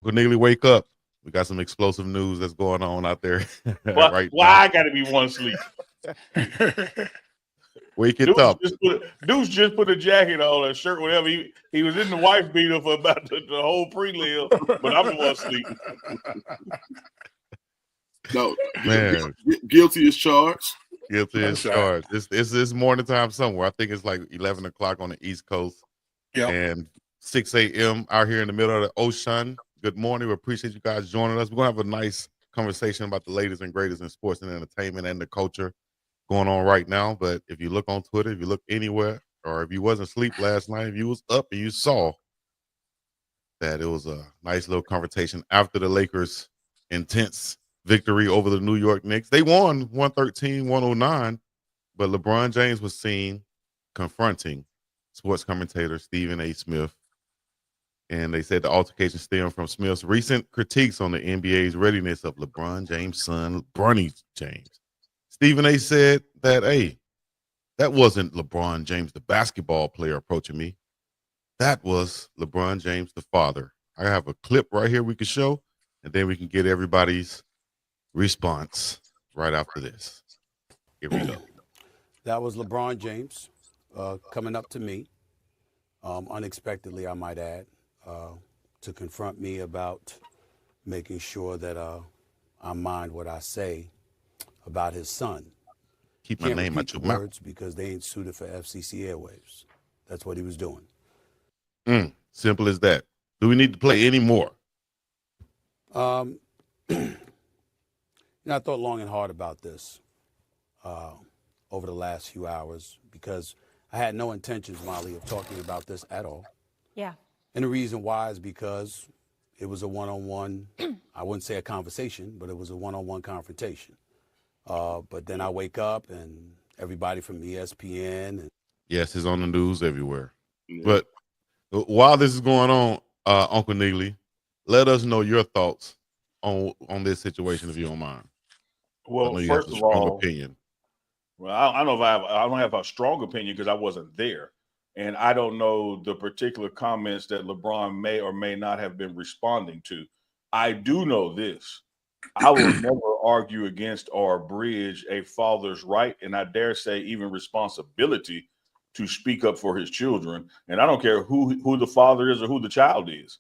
Cornelia, wake up. We got some explosive news that's going on out there right Why now. I got to be one sleep? Wake it up. Deuce just put a jacket on, a shirt, whatever. He was in the wife beater for about the whole prelim, but I'm the one sleeping. No, Man. Guilty as charged. Guilty as charged. It's this morning time somewhere. I think it's like 11 o'clock on the East Coast. Yep. And 6 a.m. out here in the middle of the ocean. Good morning. We appreciate you guys joining us. We're going to have a nice conversation about the latest and greatest in sports and entertainment and the culture going on right now. But if you look on Twitter, if you look anywhere, or if you wasn't asleep last night, if you was up and you saw that it was a nice little conversation after the Lakers' intense victory over the New York Knicks. They won 113-109, but LeBron James was seen confronting sports commentator Stephen A. Smith. And they said the altercation stemmed from Smith's recent critiques on the NBA's readiness of LeBron James' son, Bronny James. Stephen A. said that, hey, that wasn't LeBron James, the basketball player, approaching me. That was LeBron James, the father. I have a clip right here we can show, and then we can get everybody's response right after this. Here we go. That was LeBron James coming up to me, unexpectedly, I might add, to confront me about making sure that I mind what I say about his son. Keep my name out your mouth. Words because they ain't suited for FCC airwaves. That's what he was doing. Simple as that. Do we need to play any more? I thought long and hard about this over the last few hours because I had no intentions, Molly, of talking about this at all. Yeah. And the reason why is because it was a one-on-one, I wouldn't say a conversation, but it was a one-on-one confrontation. But then I wake up and everybody from ESPN. And yes, it's on the news everywhere. Yeah. But while this is going on, Uncle Neely, let us know your thoughts on this situation, if you don't mind. Well, first of all, opinion. Well, I don't know if I don't have a strong opinion because I wasn't there, and I don't know the particular comments that LeBron may or may not have been responding to. I do know this: I will never argue against or abridge a father's right, and I dare say even responsibility to speak up for his children. And I don't care who the father is or who the child is.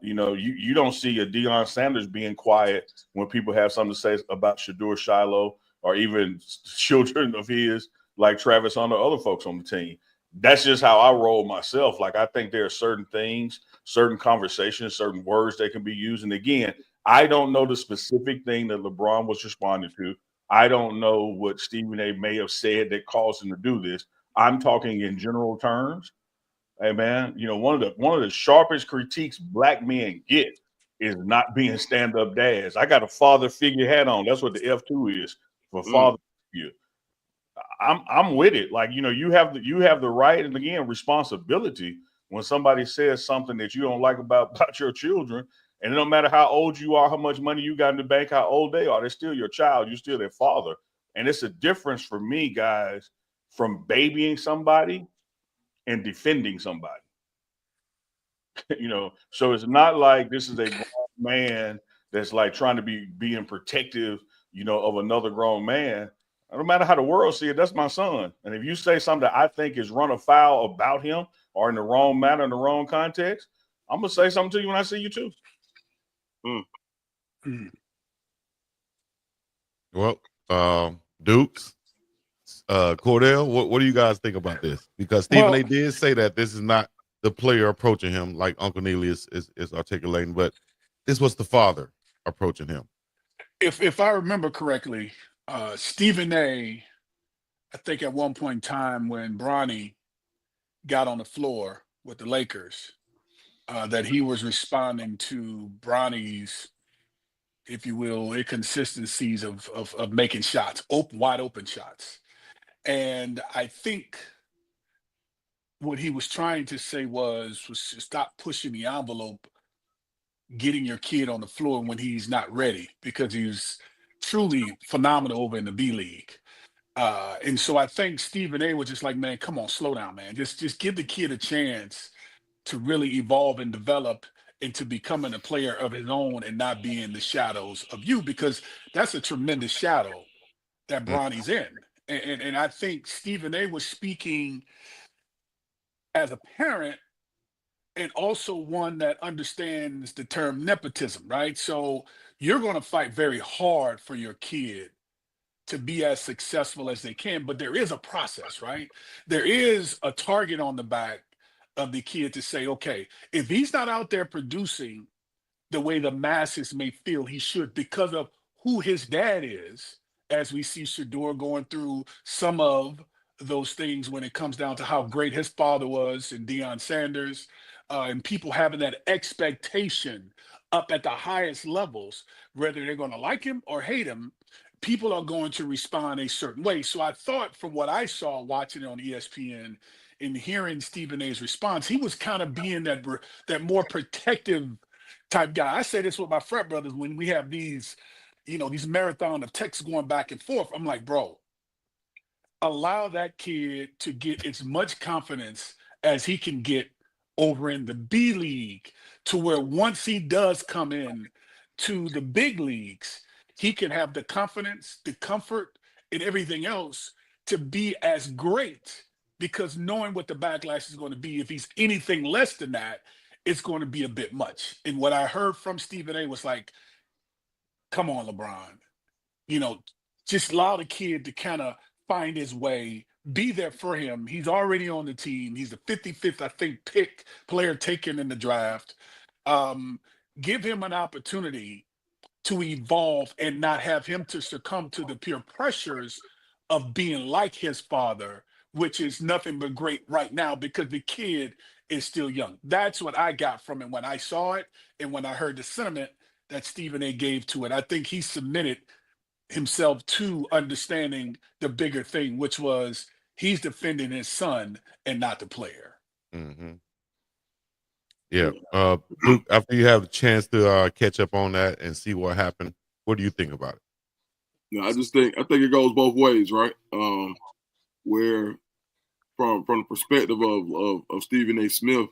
You don't see a Deion Sanders being quiet when people have something to say about Shedeur Shiloh or even children of his like Travis Hunter, other folks on the team. That's just how I roll myself. Like, I think there are certain things, certain conversations, certain words that can be used. And again, I don't know the specific thing that LeBron was responding to. I don't know what Stephen A. may have said that caused him to do this. I'm talking in general terms. Hey man, one of the sharpest critiques black men get is not being stand-up dads. I got a father figure hat on. That's what the F2 is for father figure. I'm with it. Like, you have the right and again responsibility when somebody says something that you don't like about your children. And it don't matter how old you are, how much money you got in the bank, how old they are, they're still your child. You're still their father. And it's a difference for me, guys, from babying somebody and defending somebody. So it's not like this is a grown man that's like trying to be being protective, of another grown man. No matter how the world see it, that's my son. And if you say something that I think is run afoul about him or in the wrong manner, in the wrong context, I'm going to say something to you when I see you too. Well, Dukes, Cordell, what do you guys think about this? Because Stephen A. did say that this is not the player approaching him like Uncle Neely is articulating, but this was the father approaching him. If I remember correctly, Stephen A., I think at one point in time when Bronny got on the floor with the Lakers, that he was responding to Bronny's, if you will, inconsistencies of making shots, wide open shots. And I think what he was trying to say was to stop pushing the envelope, getting your kid on the floor when he's not ready, because he's truly phenomenal over in the B League. And so I think Stephen A. was just like, man, come on, slow down, man. Just give the kid a chance to really evolve and develop into becoming a player of his own and not be in the shadows of you, because that's a tremendous shadow that Mm. Bronny's in. And I think Stephen A was speaking as a parent and also one that understands the term nepotism, right? So you're going to fight very hard for your kid to be as successful as they can, but there is a process, right? There is a target on the back of the kid to say, okay, if he's not out there producing the way the masses may feel he should because of who his dad is, as we see Shador going through some of those things when it comes down to how great his father was and Deion Sanders, and people having that expectation up at the highest levels, whether they're going to like him or hate him, people are going to respond a certain way. So I thought from what I saw watching it on ESPN and hearing Stephen A's response, he was kind of being that more protective type guy. I say this with my frat brothers when we have these, these marathon of texts going back and forth. I'm like, bro, allow that kid to get as much confidence as he can get over in the B league, to where once he does come in to the big leagues, he can have the confidence, the comfort, and everything else to be as great, because knowing what the backlash is going to be, if he's anything less than that, it's going to be a bit much. And what I heard from Stephen A was like, come on, LeBron, just allow the kid to kind of find his way, be there for him. He's already on the team. He's the 55th, I think, player taken in the draft. Give him an opportunity to evolve and not have him to succumb to the peer pressures of being like his father, which is nothing but great right now because the kid is still young. That's what I got from it when I saw it and when I heard the sentiment that Stephen A gave to it. I think he submitted himself to understanding the bigger thing, which was he's defending his son and not the player. Mm-hmm. Yeah. Luke, after you have a chance to catch up on that and see what happened, what do you think about it? No, I think it goes both ways, right? Where from the perspective of Stephen A. Smith,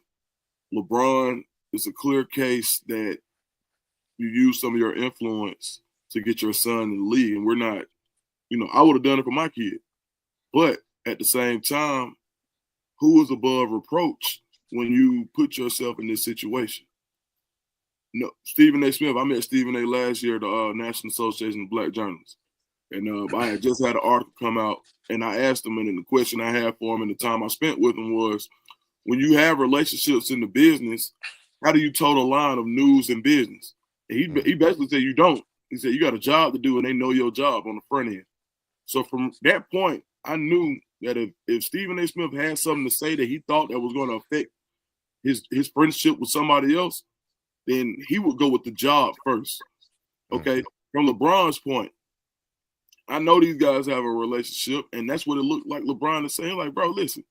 LeBron is a clear case that you use some of your influence to get your son in the league. And we're not, I would have done it for my kid. But at the same time, who is above reproach when you put yourself in this situation? No, Stephen A. Smith, I met Stephen A. last year at the National Association of Black Journalists. And I had just had an article come out, and I asked him, and then the question I had for him and the time I spent with him was, when you have relationships in the business, how do you toe the line of news and business? And he basically said you don't. He said you got a job to do, and they know your job on the front end. So from that point, I knew that if Stephen A. Smith had something to say that he thought that was going to affect his friendship with somebody else, then he would go with the job first. Okay? From LeBron's point, I know these guys have a relationship, and that's what it looked like LeBron is saying. Like, bro, listen,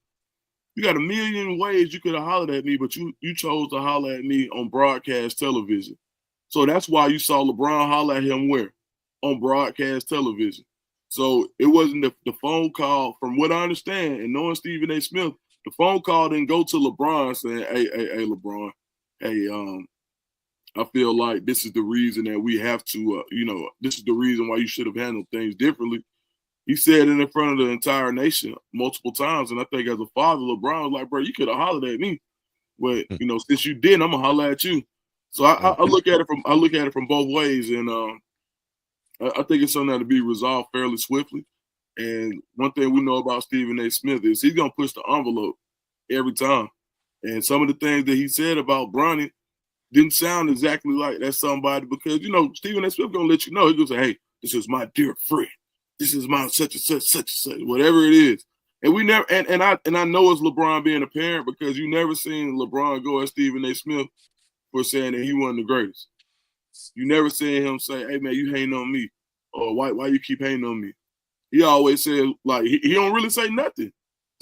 you got a million ways you could have hollered at me, but you chose to holler at me on broadcast television. So that's why you saw LeBron holler at him where? On broadcast television. So it wasn't the phone call, from what I understand, and knowing Stephen A. Smith, the phone call didn't go to LeBron saying, hey, LeBron, hey, I feel like this is the reason that we have to, this is the reason why you should have handled things differently. He said it in front of the entire nation multiple times. And I think as a father, LeBron was like, bro, you could have hollered at me. But, since you didn't, I'm going to holler at you. So I look at it from both ways. And I think it's something that to be resolved fairly swiftly. And one thing we know about Stephen A. Smith is he's going to push the envelope every time. And some of the things that he said about Bronny didn't sound exactly like that's somebody, because, Stephen A. Smith going to let you know. He's going to say, hey, this is my dear friend. This is my such and such, whatever it is. And we never, and I know it's LeBron being a parent, because you never seen LeBron go at Stephen A. Smith for saying that he wasn't the greatest. You never seen him say, hey, man, you hating on me. Or why you keep hating on me? He always said, like, he don't really say nothing.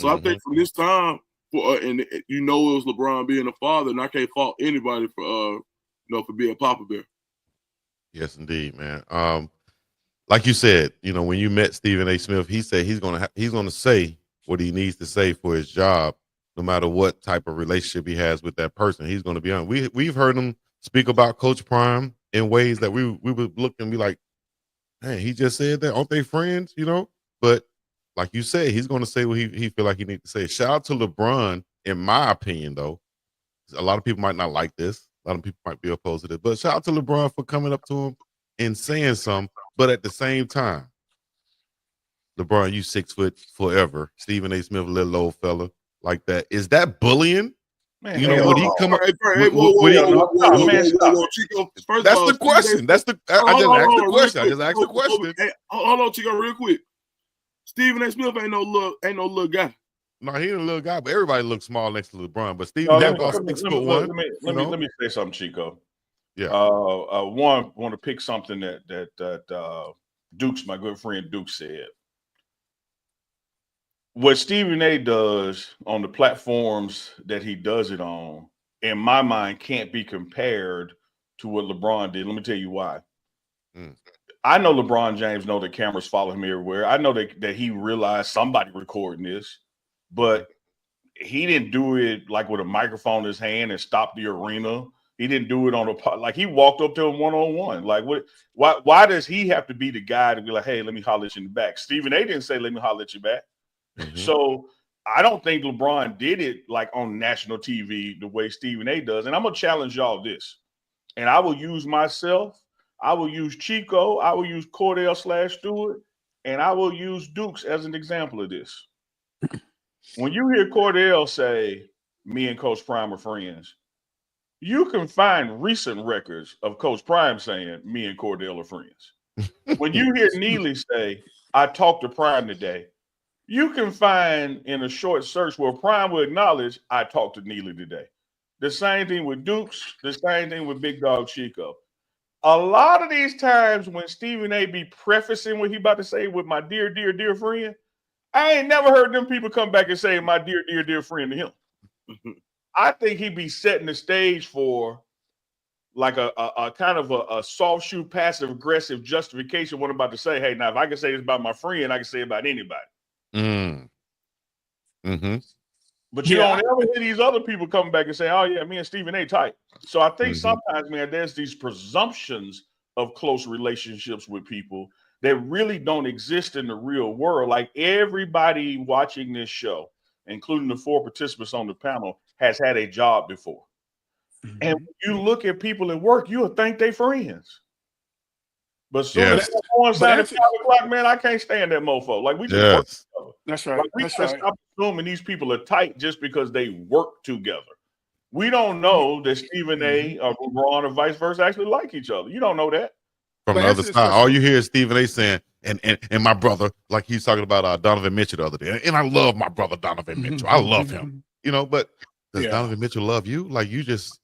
So I think from this time, and it was LeBron being a father, and I can't fault anybody for being Papa Bear. Yes, indeed, man. Like you said, when you met Stephen A. Smith, he said he's gonna say what he needs to say for his job, no matter what type of relationship he has with that person. He's gonna be on. We've heard him speak about Coach Prime in ways that we would look and be like, hey, he just said that. Aren't they friends? You know? But like you said, he's going to say what he feel like he needs to say. Shout out to LeBron, in my opinion, though. A lot of people might not like this. A lot of people might be opposed to this. But shout out to LeBron for coming up to him and saying something. But at the same time, LeBron, you 6 foot forever. Stephen A. Smith, little old fella like that. Is that bullying? Man, you know, would he come up? Chico, that's the question. That's the. I just asked the question. I just asked the question. Hold on, Chico, real quick. Stephen A. Smith ain't no little guy. No, he ain't a little guy, but everybody looks small next to LeBron. But Stephen A. about 6'1". Let me say something, Chico. Yeah. One, want to pick something that Dukes, my good friend Duke, said. What Stephen A. does on the platforms that he does it on, in my mind, can't be compared to what LeBron did. Let me tell you why. I know LeBron James know that cameras follow him everywhere. I know that he realized somebody recording this, but he didn't do it like with a microphone in his hand and stop the arena. He didn't do it on like he walked up to him one-on-one. Like why does he have to be the guy to be like, hey, let me holler at you in the back? Stephen A. didn't say let me holler at you back. So I don't think LeBron did it like on national TV the way Stephen A. does. And I'm gonna challenge y'all this. And I will use myself, I will use Chico, I will use Cordell/Stewart, and I will use Dukes as an example of this. When you hear Cordell say, me and Coach Prime are friends, you can find recent records of Coach Prime saying, me and Cordell are friends. When you hear Neely say, I talked to Prime today, you can find in a short search where Prime will acknowledge, I talked to Neely today. The same thing with Dukes, the same thing with Big Dog Chico. A lot of these times when Stephen A. be prefacing what he about to say with my dear, dear, dear friend, I ain't never heard them people come back and say my dear, dear, dear friend to him. I think he be setting the stage for like a kind of a soft shoe, passive aggressive justification. What I'm about to say, hey, now if I can say this about my friend, I can say it about anybody. But you don't ever hear these other people come back and say, oh yeah, me and Stephen A. tight. So I think sometimes, man, there's these presumptions of close relationships with people that really don't exist in the real world. Like everybody watching this show, including the 4 participants on the panel, has had a job before. And when you look at people at work, you'll think they friends. But soon as one side of 5 o'clock, man, I can't stand that mofo. Like we just work together. That's right. Like, we gotta stop assuming these people are tight just because they work together. We don't know that Stephen A. or LeBron or vice versa actually like each other. You don't know that. From the other side, all you hear is Stephen A. saying, and my brother, like he's talking about Donovan Mitchell the other day. And I love my brother Donovan Mitchell. I love him. You know, but does Donovan Mitchell love you? Like you just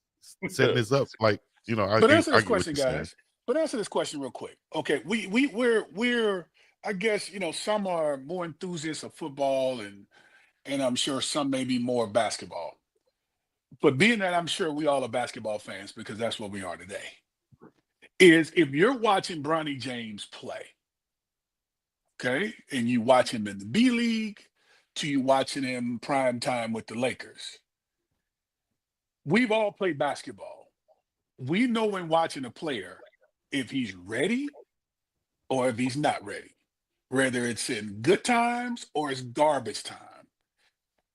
setting this up, like, you know, But answer this question, guys. But answer this question real quick. Okay, we're I guess, you know, some are more enthusiasts of football and I'm sure some may be more basketball. But being that I'm sure we all are basketball fans because that's what we are today, is if you're watching Bronny James play, okay, and you watch him in the B League to you watching him prime time with the Lakers, we've all played basketball. We know when watching a player if he's ready or if he's not ready, whether it's in good times or it's garbage time.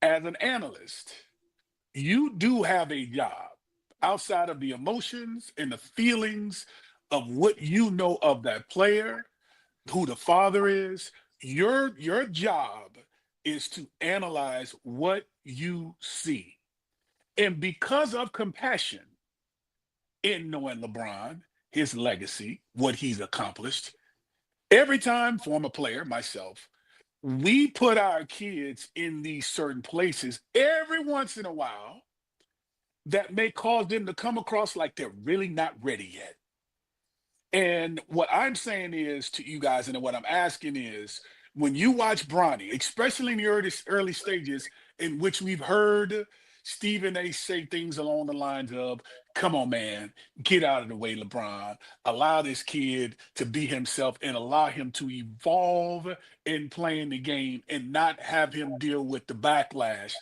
As an analyst, you do have a job outside of the emotions and the feelings of what you know of that player, who the father is. Your job is to analyze what you see. And because of compassion in knowing LeBron, his legacy, what he's accomplished, every time, former player, myself, we put our kids in these certain places every once in a while that may cause them to come across like they're really not ready yet. And what I'm saying is to you guys, and what I'm asking is, when you watch Bronny, especially in the early stages in which we've heard Stephen A. say things along the lines of, come on, man, get out of the way, LeBron. Allow this kid to be himself and allow him to evolve in playing the game and not have him deal with the backlash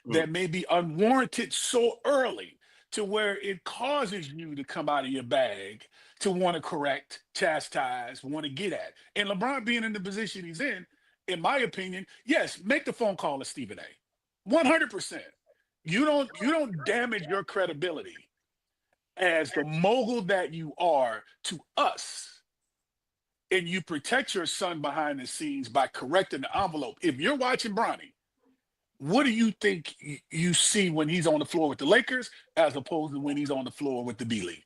that may be unwarranted so early to where it causes you to come out of your bag to want to correct, chastise, want to get at. And LeBron being in the position he's in my opinion, yes, make the phone call to Stephen A. 100%. You don't damage your credibility as the mogul that you are to us, and you protect your son behind the scenes by correcting the envelope. If you're watching Bronny, what do you think you see when he's on the floor with the Lakers as opposed to when he's on the floor with the B League?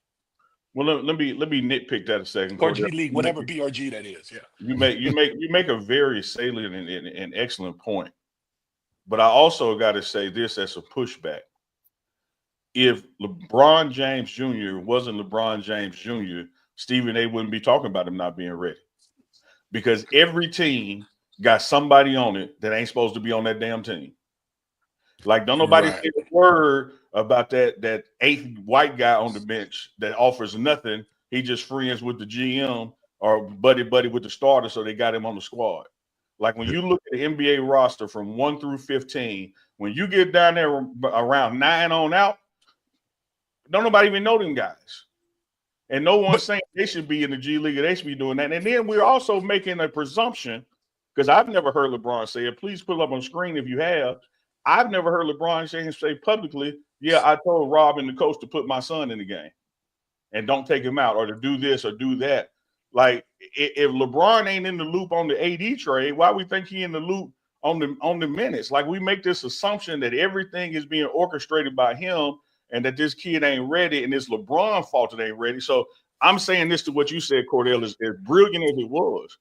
Well, let me nitpick that a second, Or Cordell. G League, whatever BRG that is. Yeah. You make a very salient and excellent point. But I also got to say this as a pushback. If LeBron James Jr. wasn't LeBron James Jr., Stephen A. wouldn't be talking about him not being ready. Because every team got somebody on it that ain't supposed to be on that damn team. Like, don't nobody say a word about that eighth white guy on the bench that offers nothing. He just friends with the GM or buddy with the starter, so they got him on the squad. Like, when you look at the NBA roster from 1 through 15, when you get down there around 9 on out, don't nobody even know them guys. And no one's saying they should be in the G League or they should be doing that. And then we're also making a presumption, because I've never heard LeBron say it. Please put it up on screen if you have. I've never heard LeBron James say publicly, yeah, I told Rob and the coach to put my son in the game and don't take him out, or to do this or do that. Like, if LeBron ain't in the loop on the AD trade, why we think he in the loop on the minutes? Like, we make this assumption that everything is being orchestrated by him and that this kid ain't ready and it's LeBron's fault that ain't ready. So I'm saying this to what you said, Cordell, is as brilliant as it was.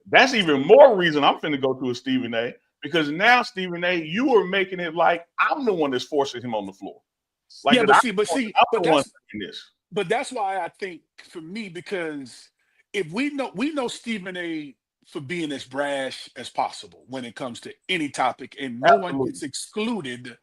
That's even more reason I'm finna go to a Stephen A. Because now, Stephen A., you are making it like I'm the one that's forcing him on the floor. Like, yeah, but that's why I think, for me, because if we know Stephen A. for being as brash as possible when it comes to any topic, and no one gets excluded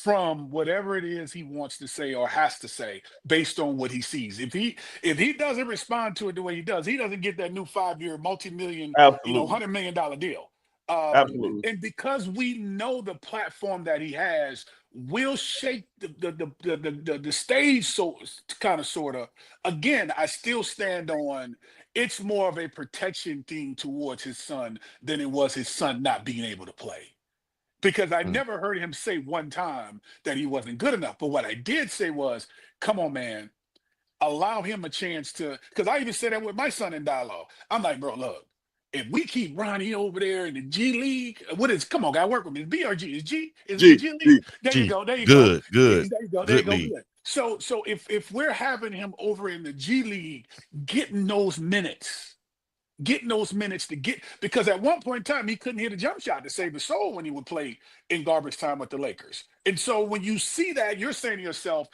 from whatever it is he wants to say or has to say based on what he sees. If he doesn't respond to it the way he doesn't get that new 5-year multi-million, $100 million deal. Absolutely. And because we know the platform that he has will shake the stage, so kind of sort of. Again, I still stand on it's more of a protection thing towards his son than it was his son not being able to play. Because I never heard him say one time that he wasn't good enough. But what I did say was, come on, man, allow him a chance to, because I even said that with my son in dialogue. I'm like, bro, look, if we keep Ronnie over there in the G League, come on, guy, work with me. It's BRG. Is it G League? There you go. There you go. Good. There you go. There you go. Good. So if we're having him over in the G League, getting those minutes to get, because at one point in time he couldn't hit a jump shot to save his soul when he would play in garbage time with the Lakers. And so when you see that, you're saying to yourself,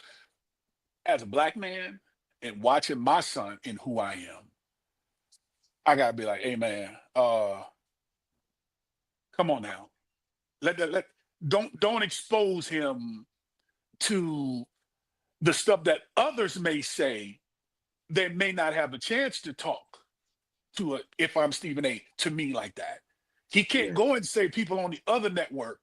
as a black man and watching my son and who I am, I gotta be like, hey man, come on now. Don't expose him to the stuff that others may say that may not have a chance to talk to if I'm Stephen A. to me like that. He can't go and say people on the other network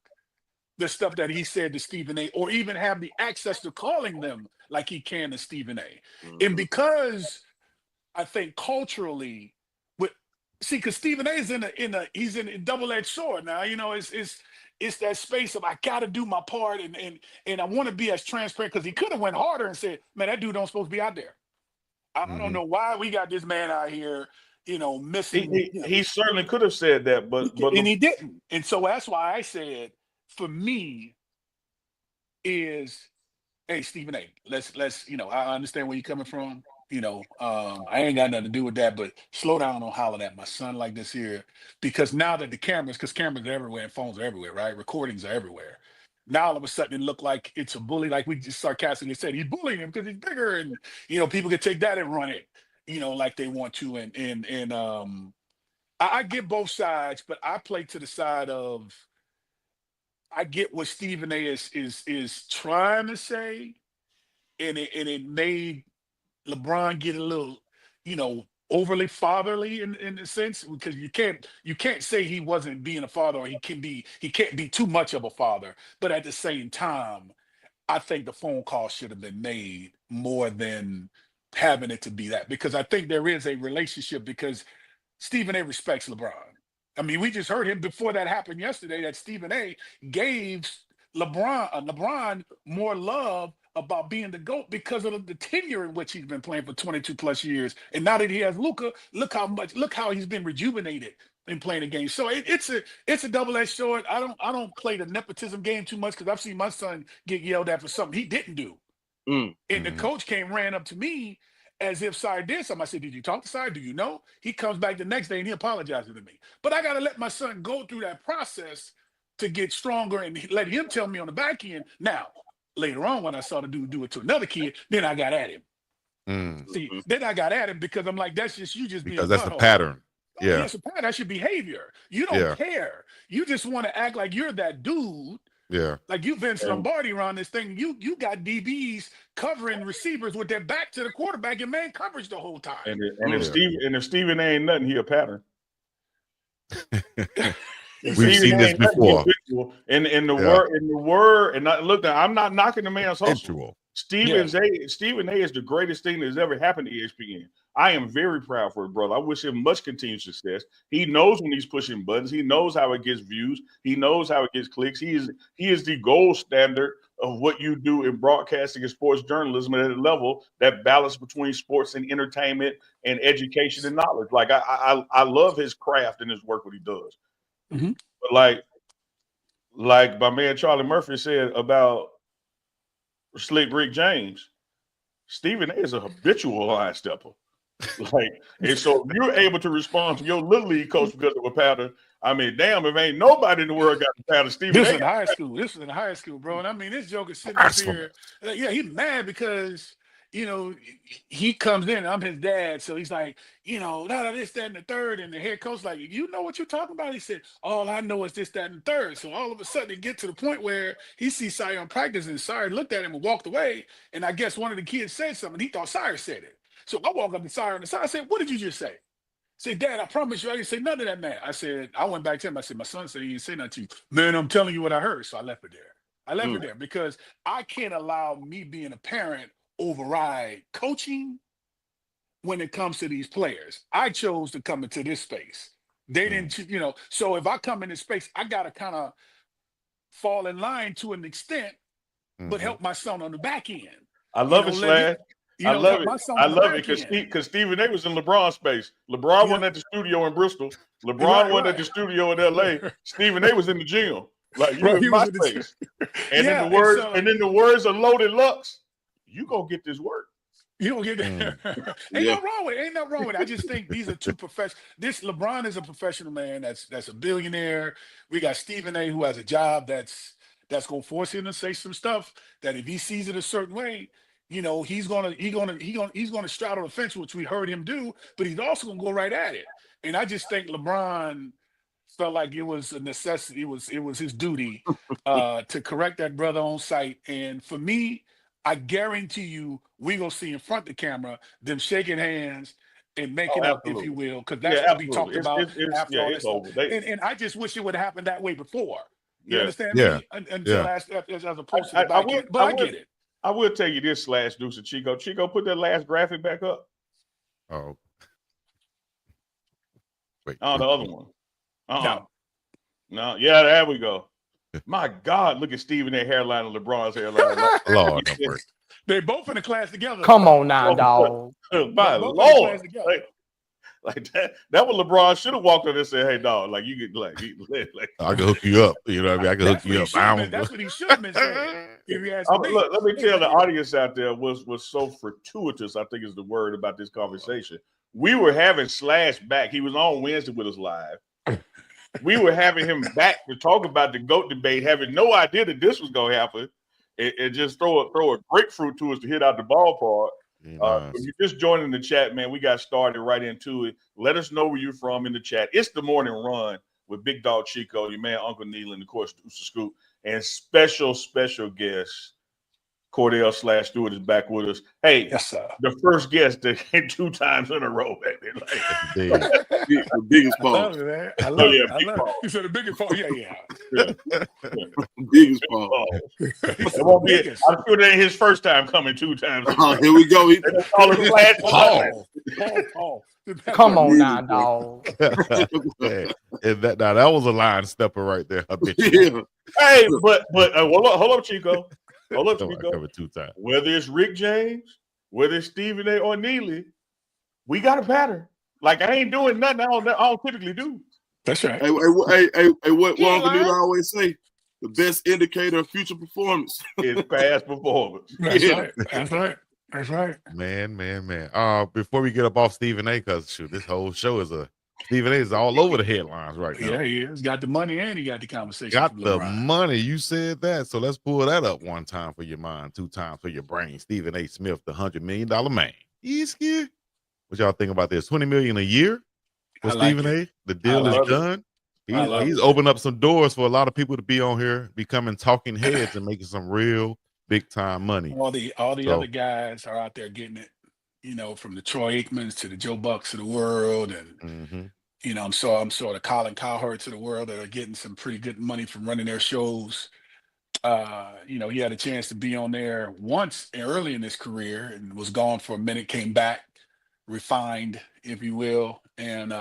the stuff that he said to Stephen A. or even have the access to calling them like he can to Stephen A. And because I think culturally, because Stephen A. is he's in a double-edged sword now. It's that space of, I got to do my part, and I want to be as transparent, because he could have went harder and said, man, that dude don't supposed to be out there. I don't know why we got this man out here, missing. He certainly could have said that, but he didn't. And so that's why I said, for me, is, hey, Stephen A., let's I understand where you're coming from. I ain't got nothing to do with that, but slow down on hollering at my son like this here, because now that cameras are everywhere and phones are everywhere, right? Recordings are everywhere. Now all of a sudden it looked like it's a bully, like we just sarcastically said, he's bullying him because he's bigger, and people can take that and run it, like they want to. And I get both sides, but I play to the side of, I get what Stephen A. is trying to say, and it made LeBron get a little, overly fatherly in a sense, because you can't say he wasn't being a father, or he can't be too much of a father. But at the same time, I think the phone call should have been made more than having it to be that, because I think there is a relationship, because Stephen A respects LeBron. I mean, we just heard him before that happened yesterday that Stephen A gave LeBron more love about being the GOAT because of the tenure in which he's been playing for 22 plus years. And now that he has Luka, look how he's been rejuvenated in playing the game. So it's a double-edged sword. I don't play the nepotism game too much, because I've seen my son get yelled at for something he didn't do. And the coach ran up to me as if Sire did something. I said, "Did you talk to Sire? Do you know?" He comes back the next day and he apologizes to me. But I got to let my son go through that process to get stronger and let him tell me on the back end. Now, later on, when I saw the dude do it to another kid, then I got at him. See, then I got at him because I'm like, that's just you just being because that's the pattern. Yeah, that's a pattern. That's your behavior. You don't care. You just want to act like you're that dude. Yeah. Like you Vince Lombardi around this thing. You got DBs covering receivers with their back to the quarterback and man coverage the whole time. And if Stephen ain't nothing, he a pattern. We've seen this before. In the word, and look, I'm not knocking the man's hustle. Stephen A is the greatest thing that's ever happened to ESPN. I am very proud for his brother. I wish him much continued success. He knows when he's pushing buttons. He knows how it gets views. He knows how it gets clicks. He is the gold standard of what you do in broadcasting and sports journalism at a level that balance between sports and entertainment and education and knowledge. Like I love his craft and his work, what he does. But like my man Charlie Murphy said about Slick Rick James, Stephen A is a habitual line stepper. And so if you're able to respond to your little league coach because of a pattern, I mean, damn, if ain't nobody in the world got a pattern, Stephen A. This is in high school, bro. And I mean, this joker sitting up here. Yeah, he's mad because, he comes in, I'm his dad. So he's like, this, that, and the third. And the head coach like, you know what you're talking about? He said, all I know is this, that, and the third. So all of a sudden it get to the point where he sees Sire on practice and Sire looked at him and walked away. And I guess one of the kids said something. He thought Sire said it. So I walk up to Sire on the side. I said, what did you just say? I said, Dad, I promise you I didn't say none of that, man. I went back to him. I said, my son said he didn't say nothing to you. Man, I'm telling you what I heard. So I left it there. I left it there because I can't allow me being a parent override coaching when it comes to these players. I chose to come into this space. They didn't, so if I come in this space, I got to kind of fall in line to an extent, but help my son on the back end. I love it, Slash. I love it because Stephen A was in LeBron space. LeBron wasn't at the studio in Bristol. LeBron wasn't at the studio in LA. Stephen A was in the gym. Like you in my space. And in the words of Loaded Lux, you gonna get this work. You don't get that. Ain't nothing wrong with it. I just think these are two professional. This LeBron is a professional man. That's a billionaire. We got Stephen A who has a job that's gonna force him to say some stuff that if he sees it a certain way, he's gonna straddle the fence, which we heard him do, but he's also gonna go right at it. And I just think LeBron felt like it was a necessity. It was his duty to correct that brother on site. And for me, I guarantee you, we gonna see in front of the camera them shaking hands and making up, if you will, because that's what we talked about after all this stuff. And I just wish it would have happened that way before. You understand me? Until last, as opposed to the back end. But I get it. I will tell you this, Slash Deuce and Chico. Chico, put that last graphic back up. Oh. Wait. Oh, the other one. No. Yeah, there we go. My God, look at Stephen A. hairline and LeBron's hairline. Lord, they both in the class together. Come on now, dog. My Lord. Like that what LeBron should have walked on and said, "Hey, dog, like you get like I can hook you up." You know what I mean? I can hook you up. That's what he should have been saying. Look, let me tell the audience out there was so fortuitous, I think is the word about this conversation. We were having Slash back. He was on Wednesday with us live. We were having him back to talk about the GOAT debate, having no idea that this was going to happen, and just throw a grapefruit to us to hit out the ballpark. If you're just joining the chat, man, we got started right into it. Let us know where you're from in the chat. It's the morning run with Big Dog Chico, your man Uncle Neal, and of course Deuce Scoop, and special guest Cordell / Stewart is back with us. Hey, yes, sir. The first guest that came 2 times in a row, baby. The biggest pause. I love it, man. I love it. I love it. You said the biggest pause. Yeah. Biggest pause. It won't be. I'm sure that ain't his first time coming 2 times. Here we go. Paul. Come on now, dog. That was a line stepper right there. Yeah. Hey, but hold up, Chico. Hold up, Chico. Covered 2 times. Whether it's Rick James, whether it's Stephen A. or Neely, we got a pattern. Like, I ain't doing nothing I don't typically do. That's right. Hey, what Uncle Neil always say? The best indicator of future performance is past performance. That's right. That's right. That's right. Man. Before we get up off Stephen A, because this whole show is Stephen A is all over the headlines right now. Yeah, he is. Got the money and he got the conversation. Got the money. You said that. So let's pull that up 1 time for your mind, 2 times for your brain. Stephen A. Smith, the $100 million man. What y'all think about this? $20 million a year for Stephen A. The deal is done. He's opened up some doors for a lot of people to be on here, becoming talking heads and making some real big time money. All the other guys are out there getting it, from the Troy Aikmans to the Joe Bucks of the world, and I'm sort of Colin Cowherd to the world that are getting some pretty good money from running their shows. He had a chance to be on there once early in his career and was gone for a minute, came back, refined, if you will, and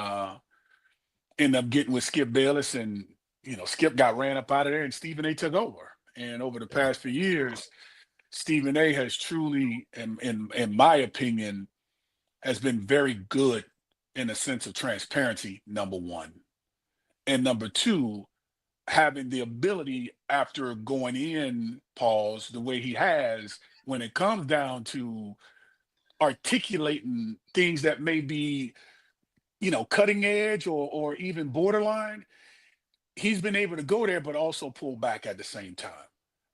ended up getting with Skip Bayless, and Skip got ran up out of there and Stephen A took over. And over the past few years, Stephen A has truly, in my opinion, has been very good in a sense of transparency, number one. And number two, having the ability after going in, pause, the way he has, when it comes down to articulating things that may be, cutting edge or even borderline, he's been able to go there, but also pull back at the same time,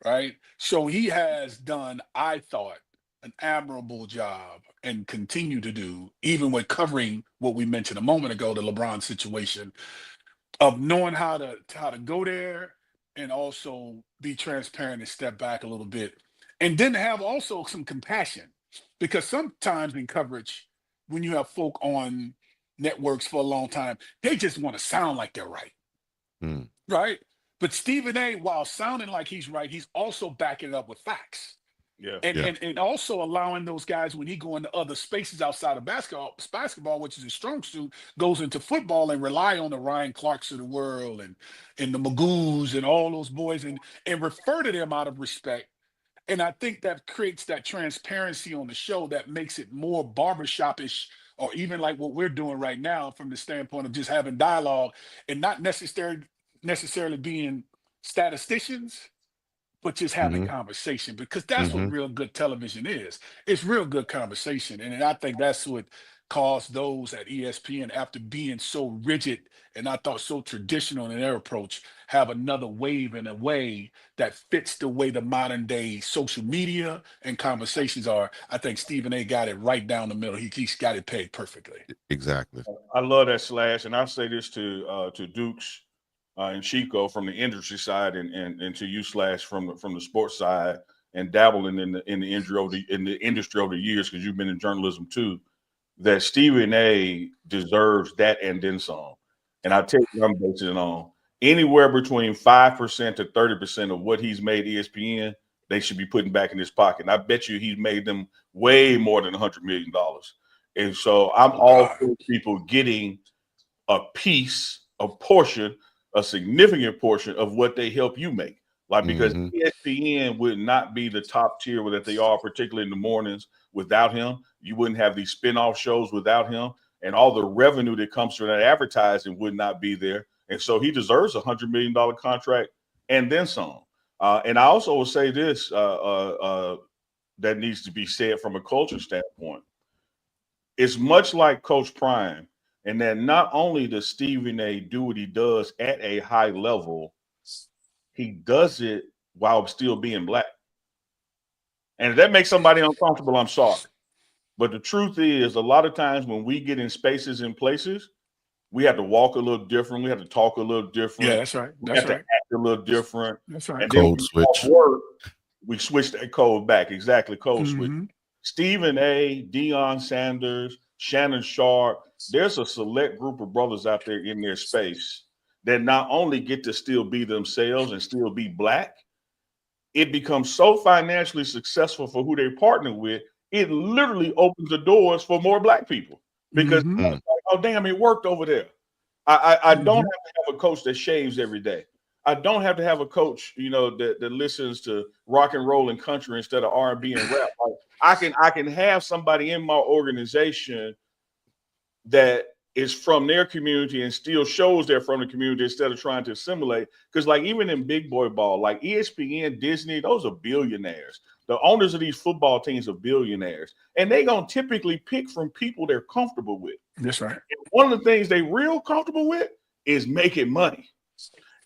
right? So he has done, I thought, an admirable job and continue to do, even with covering what we mentioned a moment ago, the LeBron situation, of knowing how to go there and also be transparent and step back a little bit. And then have also some compassion, because sometimes in coverage, when you have folk on networks for a long time, they just want to sound like they're right. Right? But Stephen A, while sounding like he's right, he's also backing it up with facts. Yeah. And also allowing those guys, when he go into other spaces outside of basketball, which is his strong suit, goes into football and rely on the Ryan Clarks of the world and the Magoos and all those boys and refer to them out of respect. And I think that creates that transparency on the show that makes it more barbershop-ish, or even like what we're doing right now from the standpoint of just having dialogue and not necessarily being statisticians, but just having conversation, because that's what real good television is. It's real good conversation. And I think that's what caused those at ESPN, after being so rigid and I thought so traditional in their approach, have another wave in a way that fits the way the modern day social media and conversations are. I think Stephen A got it right down the middle. He's got it pegged perfectly. Exactly. I love that, Slash. And I'll say this to Dukes and Chico from the industry side, and to you, Slash, from the sports side, and dabbling in the industry over the years, because you've been in journalism too, that Stephen A deserves that and then some. And I'll tell you what I'm basing it on. Anywhere between 5% to 30% of what he's made ESPN, they should be putting back in his pocket. And I bet you he's made them way more than $100 million. And so I'm all for people getting a piece, a portion, a significant portion of what they help you make. Like, because ESPN would not be the top tier that they are, particularly in the mornings, without him. You wouldn't have these spinoff shows without him. And all the revenue that comes from that advertising would not be there. And so he deserves a $100 million contract and then some. And I also will say this, that needs to be said from a culture standpoint. It's much like Coach Prime, and that not only does Stephen A do what he does at a high level, he does it while still being black. And if that makes somebody uncomfortable, I'm sorry. But the truth is, a lot of times when we get in spaces and places, we have to walk a little different. We have to talk a little different. Yeah, that's right. We have to act a little different. That's right. And Code switch. We switched that code back. Exactly, code switch. Stephen A, Deion Sanders, Shannon Sharp. There's a select group of brothers out there in their space that not only get to still be themselves and still be black, it becomes so financially successful for who they partner with, it literally opens the doors for more black people. Because, oh, damn, it worked over there. I don't have to have a coach that shaves every day. I don't have to have a coach, that listens to rock and roll and country instead of R&B and rap. Like, I can have somebody in my organization that is from their community and still shows they're from the community instead of trying to assimilate. Because like even in big boy ball, like ESPN, Disney, those are billionaires. The owners of these football teams are billionaires. And they're going to typically pick from people they're comfortable with. That's right. And one of the things they real comfortable with is making money.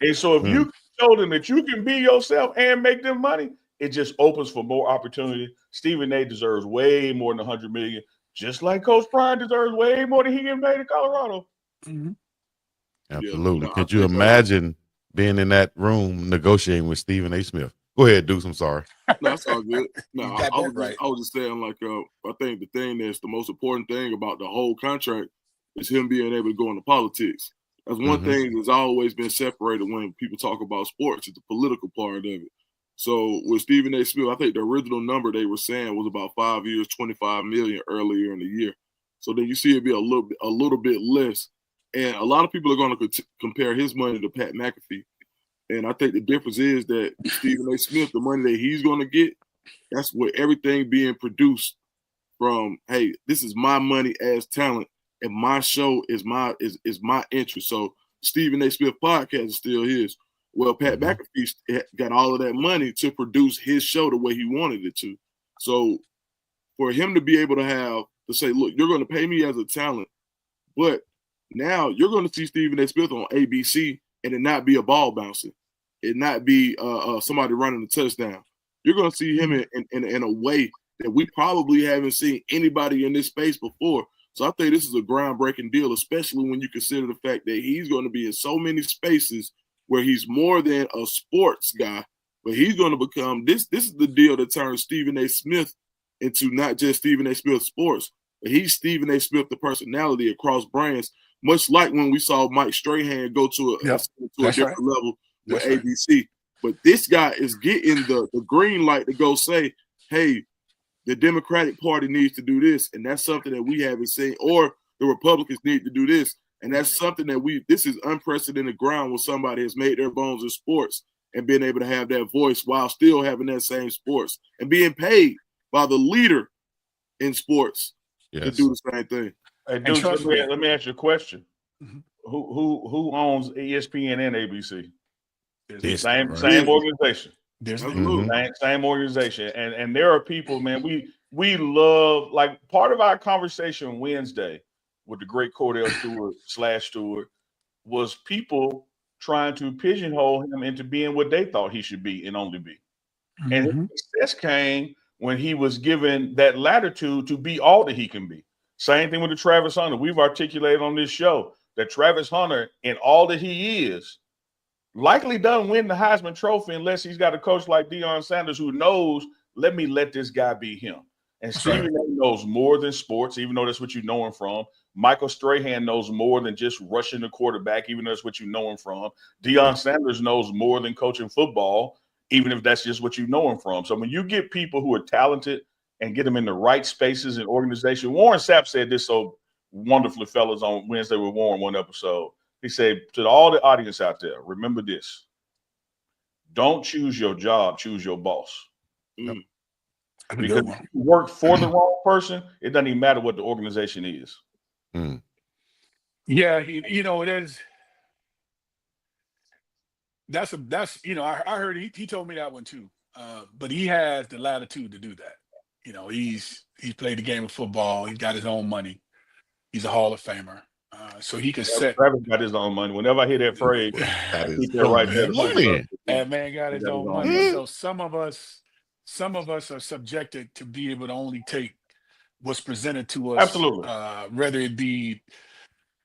And so if you show them that you can be yourself and make them money, it just opens for more opportunity. Stephen A deserves way more than $100 million. Just like Coach Prime deserves way more than he getting paid in Colorado. Absolutely. Could you imagine being in that room negotiating with Stephen A. Smith? Go ahead, Deuce. I'm sorry. No, that's all good. No, I was just saying, like, I think the thing that's the most important thing about the whole contract is him being able to go into politics. That's one thing that's always been separated when people talk about sports, is the political part of it. So with Stephen A. Smith, I think the original number they were saying was about 5 years, $25 million earlier in the year. So then you see it be a little bit less. And a lot of people are going to compare his money to Pat McAfee. And I think the difference is that Stephen A. Smith, the money that he's going to get, that's where everything being produced from, hey, this is my money as talent, and my show is my interest. So Stephen A. Smith podcast is still his. Well, Pat McAfee got all of that money to produce his show the way he wanted it to. So for him to be able to say, look, you're going to pay me as a talent, but now you're going to see Stephen A. Smith on ABC and it not be a ball bouncing, it not be somebody running a touchdown. You're going to see him in a way that we probably haven't seen anybody in this space before. So I think this is a groundbreaking deal, especially when you consider the fact that he's going to be in so many spaces where he's more than a sports guy, but he's going to become this is the deal that turns Stephen A. Smith into not just Stephen A. Smith sports, but he's Stephen A. Smith, the personality across brands, much like when we saw Mike Strahan go to a different level with ABC. But this guy is getting the green light to go say, hey, the Democratic Party needs to do this, and that's something that we haven't seen, or the Republicans need to do this. And that's something that this is unprecedented ground where somebody has made their bones in sports and been able to have that voice while still having that same sports and being paid by the leader in sports to do the same thing. Hey, dude, let me ask you a question. Who owns ESPN and ABC? Same organization. Same organization. And there are people, man, we love, like, part of our conversation Wednesday with the great Cordell Stewart was people trying to pigeonhole him into being what they thought he should be and only be. And his success came when he was given that latitude to be all that he can be. Same thing with the Travis Hunter. We've articulated on this show that Travis Hunter, in all that he is, likely doesn't win the Heisman Trophy unless he's got a coach like Deion Sanders who knows, let this guy be him. And Stephen A. knows more than sports, even though that's what you know him from. Michael Strahan knows more than just rushing the quarterback, even though that's what you know him from. Deion Sanders knows more than coaching football, even if that's just what you know him from. So when you get people who are talented and get them in the right spaces and organization, Warren Sapp said this so wonderfully, fellas, on Wednesday with Warren one episode. He said to all the audience out there, remember this: don't choose your job, choose your boss. Because if you work for the wrong person, it doesn't even matter what the organization is. Yeah, it is. That's I heard he told me that one too. But he has the latitude to do that. He's played the game of football. He's got his own money. He's a Hall of Famer. So he can set. Travis got his own money. Whenever I hear that phrase, I keep that right there. That man got his own money. So some of us are subjected to be able to only take what's presented to us. Absolutely. Whether it be,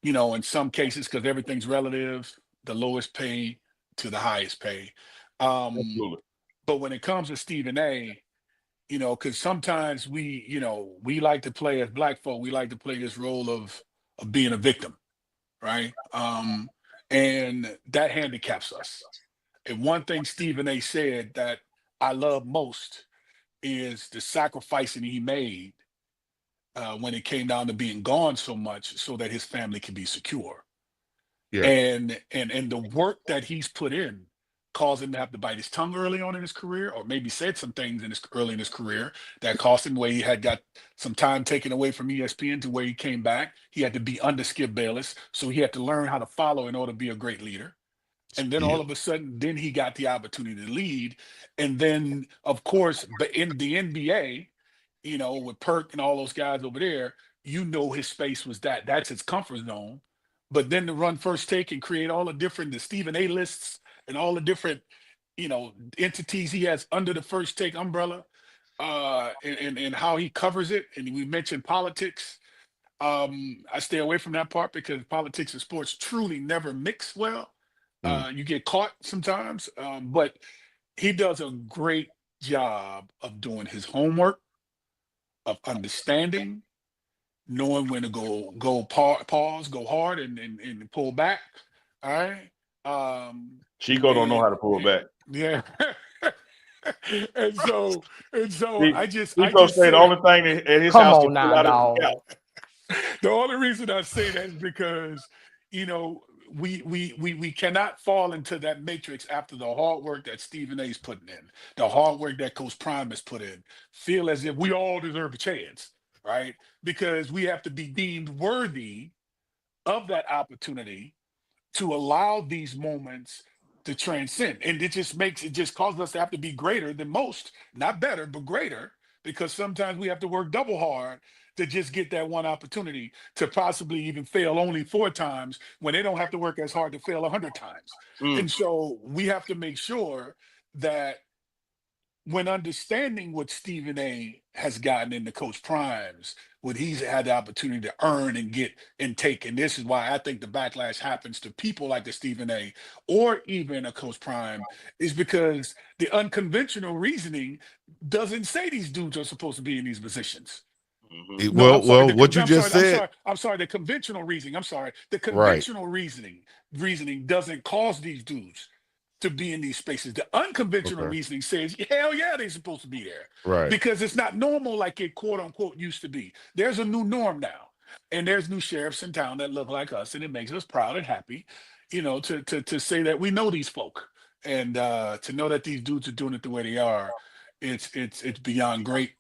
in some cases, because everything's relative, the lowest pay to the highest pay. Absolutely. But when it comes to Stephen A, because sometimes we like to play as black folk, we like to play this role of being a victim, right? And that handicaps us. And one thing Stephen A said that I love most is the sacrificing he made when it came down to being gone so much so that his family can be secure. Yeah. And the work that he's put in caused him to have to bite his tongue early on in his career, or maybe said some things early in his career that cost him, where he had got some time taken away from ESPN to where he came back. He had to be under Skip Bayless, so he had to learn how to follow in order to be a great leader. And then all of a sudden, then he got the opportunity to lead. And then, of course, but in the NBA, with Perk and all those guys over there, his space was that's his comfort zone. But then to run First Take and create all the Stephen A lists and all the different, entities he has under the First Take umbrella, and how he covers it. And we mentioned politics. I stay away from that part because politics and sports truly never mix well. You get caught sometimes, but he does a great job of doing his homework, of understanding, knowing when to pause, go hard, and pull back. All right. Chico don't know how to pull back. Yeah. and so I just Chico say the only thing at his house can pull out of the couch. The only reason I say that is because we cannot fall into that matrix after the hard work that Stephen A's putting in, the hard work that Coach Prime has put in, feel as if we all deserve a chance, right? Because we have to be deemed worthy of that opportunity to allow these moments to transcend. And it just causes us to have to be greater than most, not better, but greater, because sometimes we have to work double hard to just get that one opportunity, to possibly even fail only 4 times when they don't have to work as hard to fail 100 times. And so we have to make sure that when understanding what Stephen A has gotten into Coach Prime's, what he's had the opportunity to earn and get and take. And this is why I think the backlash happens to people like the Stephen A or even a Coach Prime, is because the unconventional reasoning doesn't say these dudes are supposed to be in these positions. What you just said. I'm sorry. The conventional reasoning. I'm sorry. The conventional reasoning doesn't cause these dudes to be in these spaces. The unconventional reasoning says, hell yeah, they're supposed to be there. Right. Because it's not normal like it quote unquote used to be. There's a new norm now. And there's new sheriffs in town that look like us, and it makes us proud and happy, to say that we know these folk. And to know that these dudes are doing it the way they are, it's beyond great.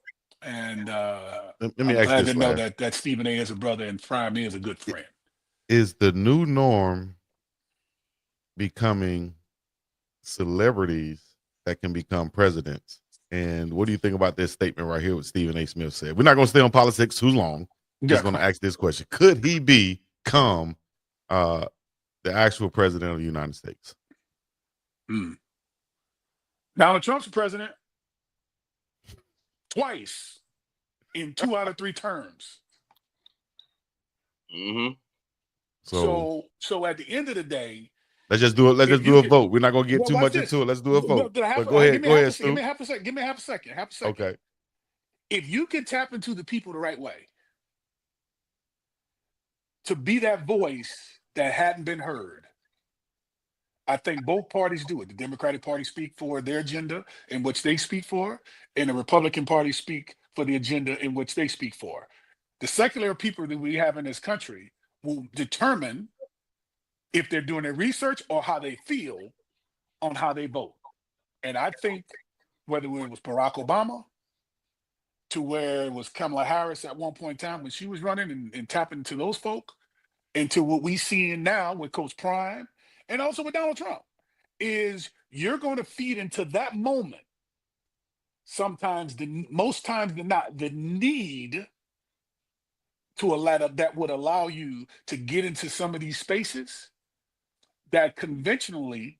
And let me I'm ask glad this to know that Stephen A is a brother and Prime is a good friend. Is the new norm becoming celebrities that can become presidents? And what do you think about this statement right here, what Stephen A. Smith said? We're not going to stay on politics too long. Just going to ask this question. Could he become the actual president of the United States? Donald Trump's president twice in 2 out of 3 terms. So at the end of the day, let's just do it. Let's just do a vote. We're not going to get too much into it. Let's do a vote. But go ahead. Go ahead, Stu. Give me half a second. Okay. If you can tap into the people the right way to be that voice that hadn't been heard, I think both parties do it. The Democratic Party speak for their agenda in which they speak for, and the Republican Party speak for the agenda in which they speak for. The secular people that we have in this country will determine if they're doing their research or how they feel on how they vote. And I think whether it was Barack Obama to where it was Kamala Harris at one point in time when she was running and tapping into those folk, and to what we see now with Coach Prime and also with Donald Trump, is you're going to feed into that moment. Most times than not, the need to allow that would allow you to get into some of these spaces that conventionally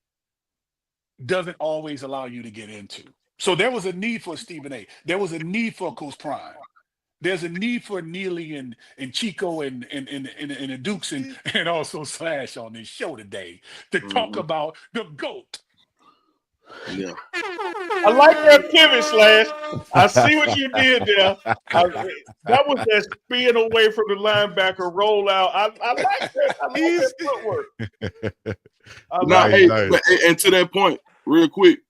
doesn't always allow you to get into. So there was a need for Stephen A. There was a need for Coach Prime. There's a need for Neely and Chico and the Dukes and also Slash on this show today to talk about the GOAT. Yeah. I like that pivot slash. I see what you did there. That was that spin away from the linebacker rollout. I like that. I like that footwork. Nice. And to that point, real quick,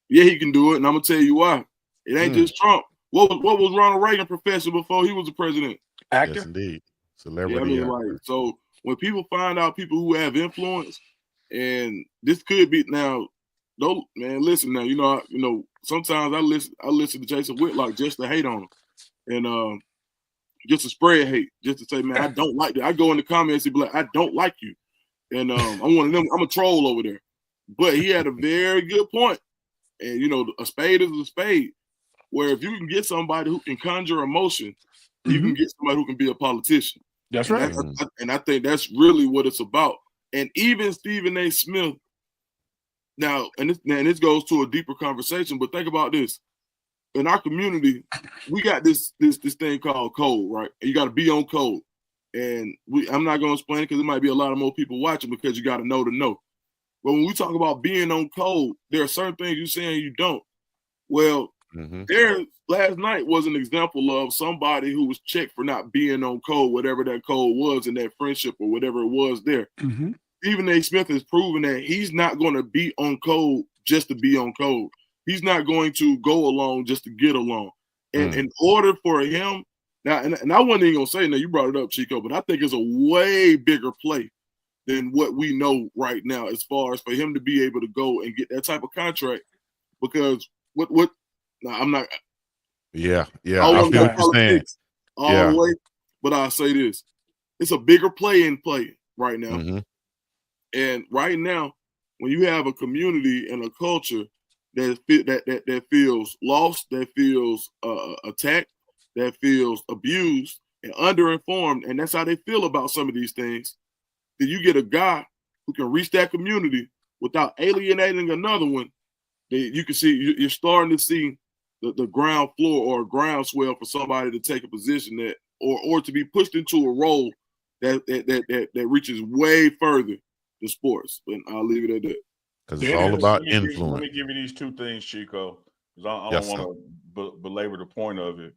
yeah, he can do it, and I'm gonna tell you why. It ain't just Trump. What was Ronald Reagan professor before he was the president? Actor. Yes, indeed. Celebrity. Yeah, I mean, like, so when people find out people who have influence, and this could be now, no man, listen now. You know, sometimes I listen to Jason Whitlock just to hate on him, and just to spread hate, just to say, man, I don't like that. I go in the comments and be like, I don't like you, and I'm one of them. I'm a troll over there, but he had a very good point, and you know, a spade is a spade. Where if you can get somebody who can conjure emotion, you can get somebody who can be a politician. That's right. And I think that's really what it's about. And even Stephen A. Smith, now, and this goes to a deeper conversation, but think about this. In our community, we got this thing called code, right? And you got to be on code. And I'm not going to explain it because there might be a lot of more people watching because you got to know to know. But when we talk about being on code, there are certain things you say and you don't. Well, there last night was an example of somebody who was checked for not being on code, whatever that code was in that friendship or whatever it was there. Stephen A. Smith has proven that he's not going to be on code just to be on code. He's not going to go along just to get along. And in order for him, now, and I wasn't even going to say, now you brought it up, Chico, but I think it's a way bigger play than what we know right now as far as for him to be able to go and get that type of contract. Because what now, I'm not. Yeah. I feel what you're saying. All the way, but I'll say this: it's a bigger play in play right now. And right now, when you have a community and a culture that feels lost, that feels attacked, that feels abused and underinformed, and that's how they feel about some of these things, then you get a guy who can reach that community without alienating another one. You can see you're starting to see the ground floor or groundswell for somebody to take a position that or to be pushed into a role that reaches way further than sports. And I'll leave it at that. Because it's all about influence. Let me give you these two things, Chico, because I don't want to belabor the point of it.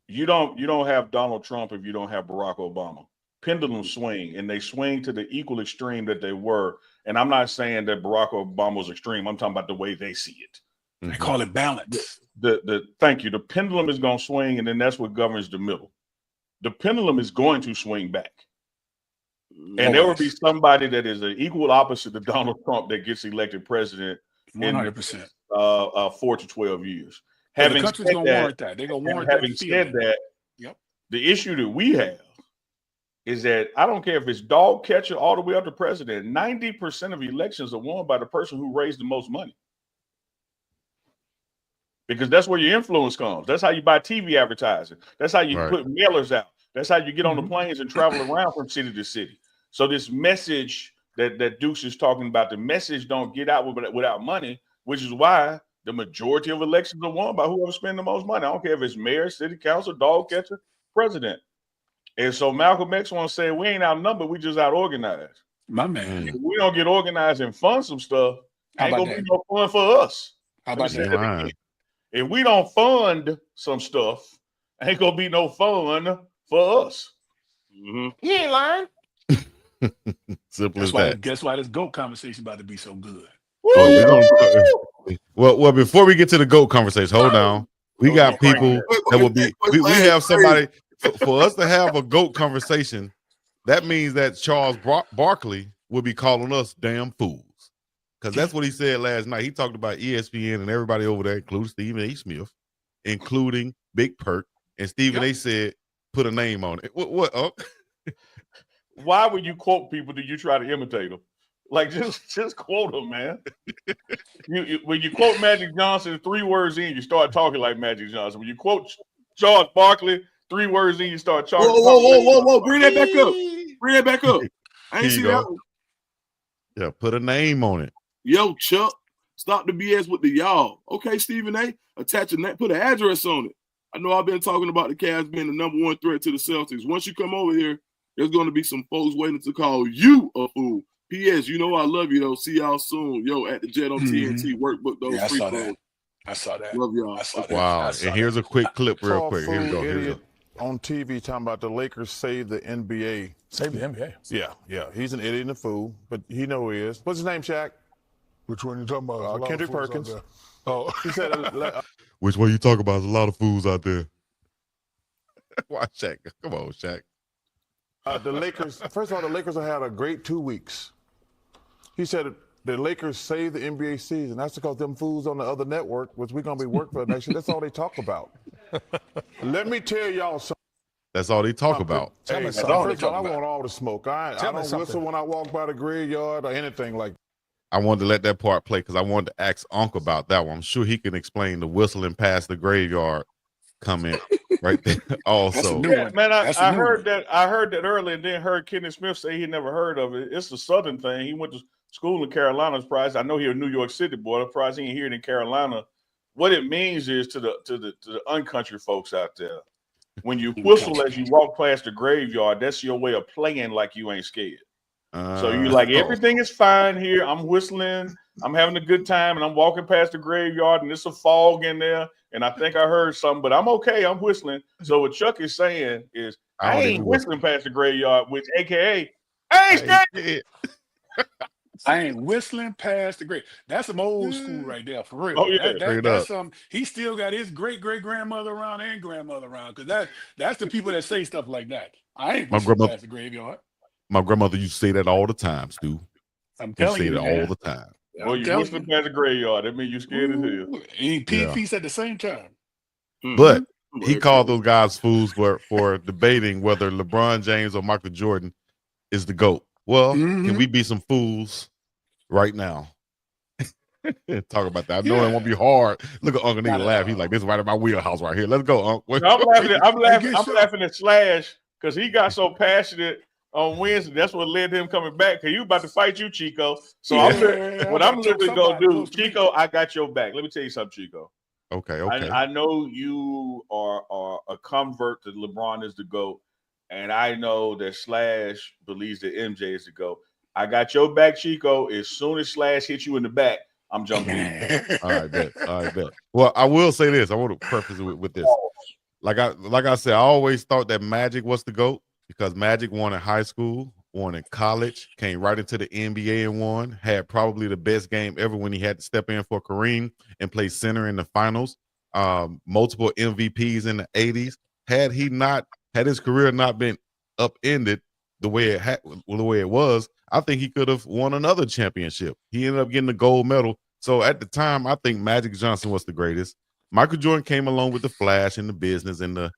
You don't have Donald Trump if you don't have Barack Obama. Pendulums swing, and they swing to the equal extreme that they were. And I'm not saying that Barack Obama was extreme. I'm talking about the way they see it. They call it balance. Thank you. The pendulum is going to swing, and then that's what governs the middle. The pendulum is going to swing back. And there will be somebody that is an equal opposite to Donald Trump that gets elected president 100%. 4 to 12 years. The country's going to warrant that. They're going to warrant that. Having said that, the issue that we have is that I don't care if it's dog catcher all the way up to president, 90% of elections are won by the person who raised the most money. Because that's where your influence comes. That's how you buy TV advertising. That's how you put mailers out. That's how you get on the planes and travel around from city to city. So this message that Deuce is talking about, the message don't get out without money, which is why the majority of elections are won by whoever spends the most money. I don't care if it's mayor, city council, dog catcher, president. And so Malcolm X wants to say, we ain't outnumbered, we just out organized. My man. If we don't get organized and fund some stuff, ain't gonna be no fun for us. How about that? If we don't fund some stuff, ain't gonna be no fun for us. You ain't lying. Simple as that. Guess why this GOAT conversation about to be so good? Well, before we get to the GOAT conversation, hold on. We got people that will be. We have somebody for us to have a GOAT conversation. That means that Charles Barkley will be calling us damn fools, because that's what he said last night. He talked about ESPN and everybody over there, including Stephen A. Smith, including Big Perk, and Stephen A. said, "Put a name on it." What? Why would you quote people? Do you try to imitate them? Like just quote them, man. When you quote Magic Johnson, 3 words in, you start talking like Magic Johnson. When you quote Charles Barkley, 3 words in, you start talking. Whoa! Bring that back up. Bring that back up. I ain't see that one. Yeah, put a name on it. Yo, Chuck, stop the BS with the y'all. Okay, Stephen A. Attach a name, put an address on it. I know I've been talking about the Cavs being the #1 threat to the Celtics. Once you come over here, there's going to be some folks waiting to call you a fool. P.S. You know I love you though. See y'all soon. Yo, at the Jet on TNT. Workbook those free throws. I saw that. Love y'all. I saw that. Wow. And here's a quick clip real quick. Here we go. Idiot on TV talking about the Lakers save the NBA. Save the NBA. Yeah. He's an idiot and a fool, but he know he is. What's his name, Shaq? Which one you talking about? Kendrick Perkins. Oh. He said, which one you talk about? There's a lot of fools out there. Why, Shaq? Come on, Shaq. The Lakers, first of all, the Lakers have had a great 2 weeks. He said the Lakers saved the NBA season. That's because them fools on the other network, which we're going to be working for next year, that's all they talk about. Let me tell y'all something. That's all they talk about. Hey, first of all, I want all the smoke. I don't whistle when I walk by the graveyard or anything like that. I wanted to let that part play because I wanted to ask Unc about that one. I'm sure he can explain the whistling past the graveyard comment right there. Also, yeah, man, I heard that. I heard that earlier, and then heard Kenny Smith say he never heard of it. It's the Southern thing. He went to school in Carolina. Surprised. I know he's a New York City boy. Surprised he ain't hear it in Carolina. What it means is to the uncountry folks out there, when you whistle as you walk past the graveyard, that's your way of playing like you ain't scared. So you're like, everything is fine here. I'm whistling. I'm having a good time, and I'm walking past the graveyard, and it's a fog in there, and I think I heard something, but I'm okay. I'm whistling. So what Chuck is saying is, I ain't whistling past the graveyard, which AKA, I ain't scared. I ain't whistling past the grave. That's some old school right there, for real. Oh yeah, that's he still got his great grandmother around and grandmother around, because that's the people that say stuff like that. I ain't whistling past the graveyard. My grandmother used to say that all the time, Stu. I'm telling you, say it all the time. Well, you whistling past the graveyard. That means you scared as hell. And feast at the same time. But he called those guys fools for debating whether LeBron James or Michael Jordan is the GOAT. Well, can we be some fools right now? Talk about that. I know it won't be hard. Look at Uncle Nigga laugh. He's like, this is right in my wheelhouse right here. Let's go, Uncle. I'm laughing at Slash because he got so passionate on Wednesday. That's what led to him coming back, because you about to fight you, Chico. So what I'm literally going to do, Chico, I got your back. Let me tell you something, Chico. Okay. I know you are a convert to LeBron is the GOAT, and I know that Slash believes that MJ is the GOAT. I got your back, Chico. As soon as Slash hits you in the back, I'm jumping in. All right, bet. Well, I will say this. I want to preface it with this. Like I said, I always thought that Magic was the GOAT, because Magic won in high school, won in college, came right into the NBA and won, had probably the best game ever when he had to step in for Kareem and play center in the finals, multiple MVPs in the 80s. Had his career not been upended the way it was, I think he could have won another championship. He ended up getting the gold medal. So at the time, I think Magic Johnson was the greatest. Michael Jordan came along with the flash and the business and the,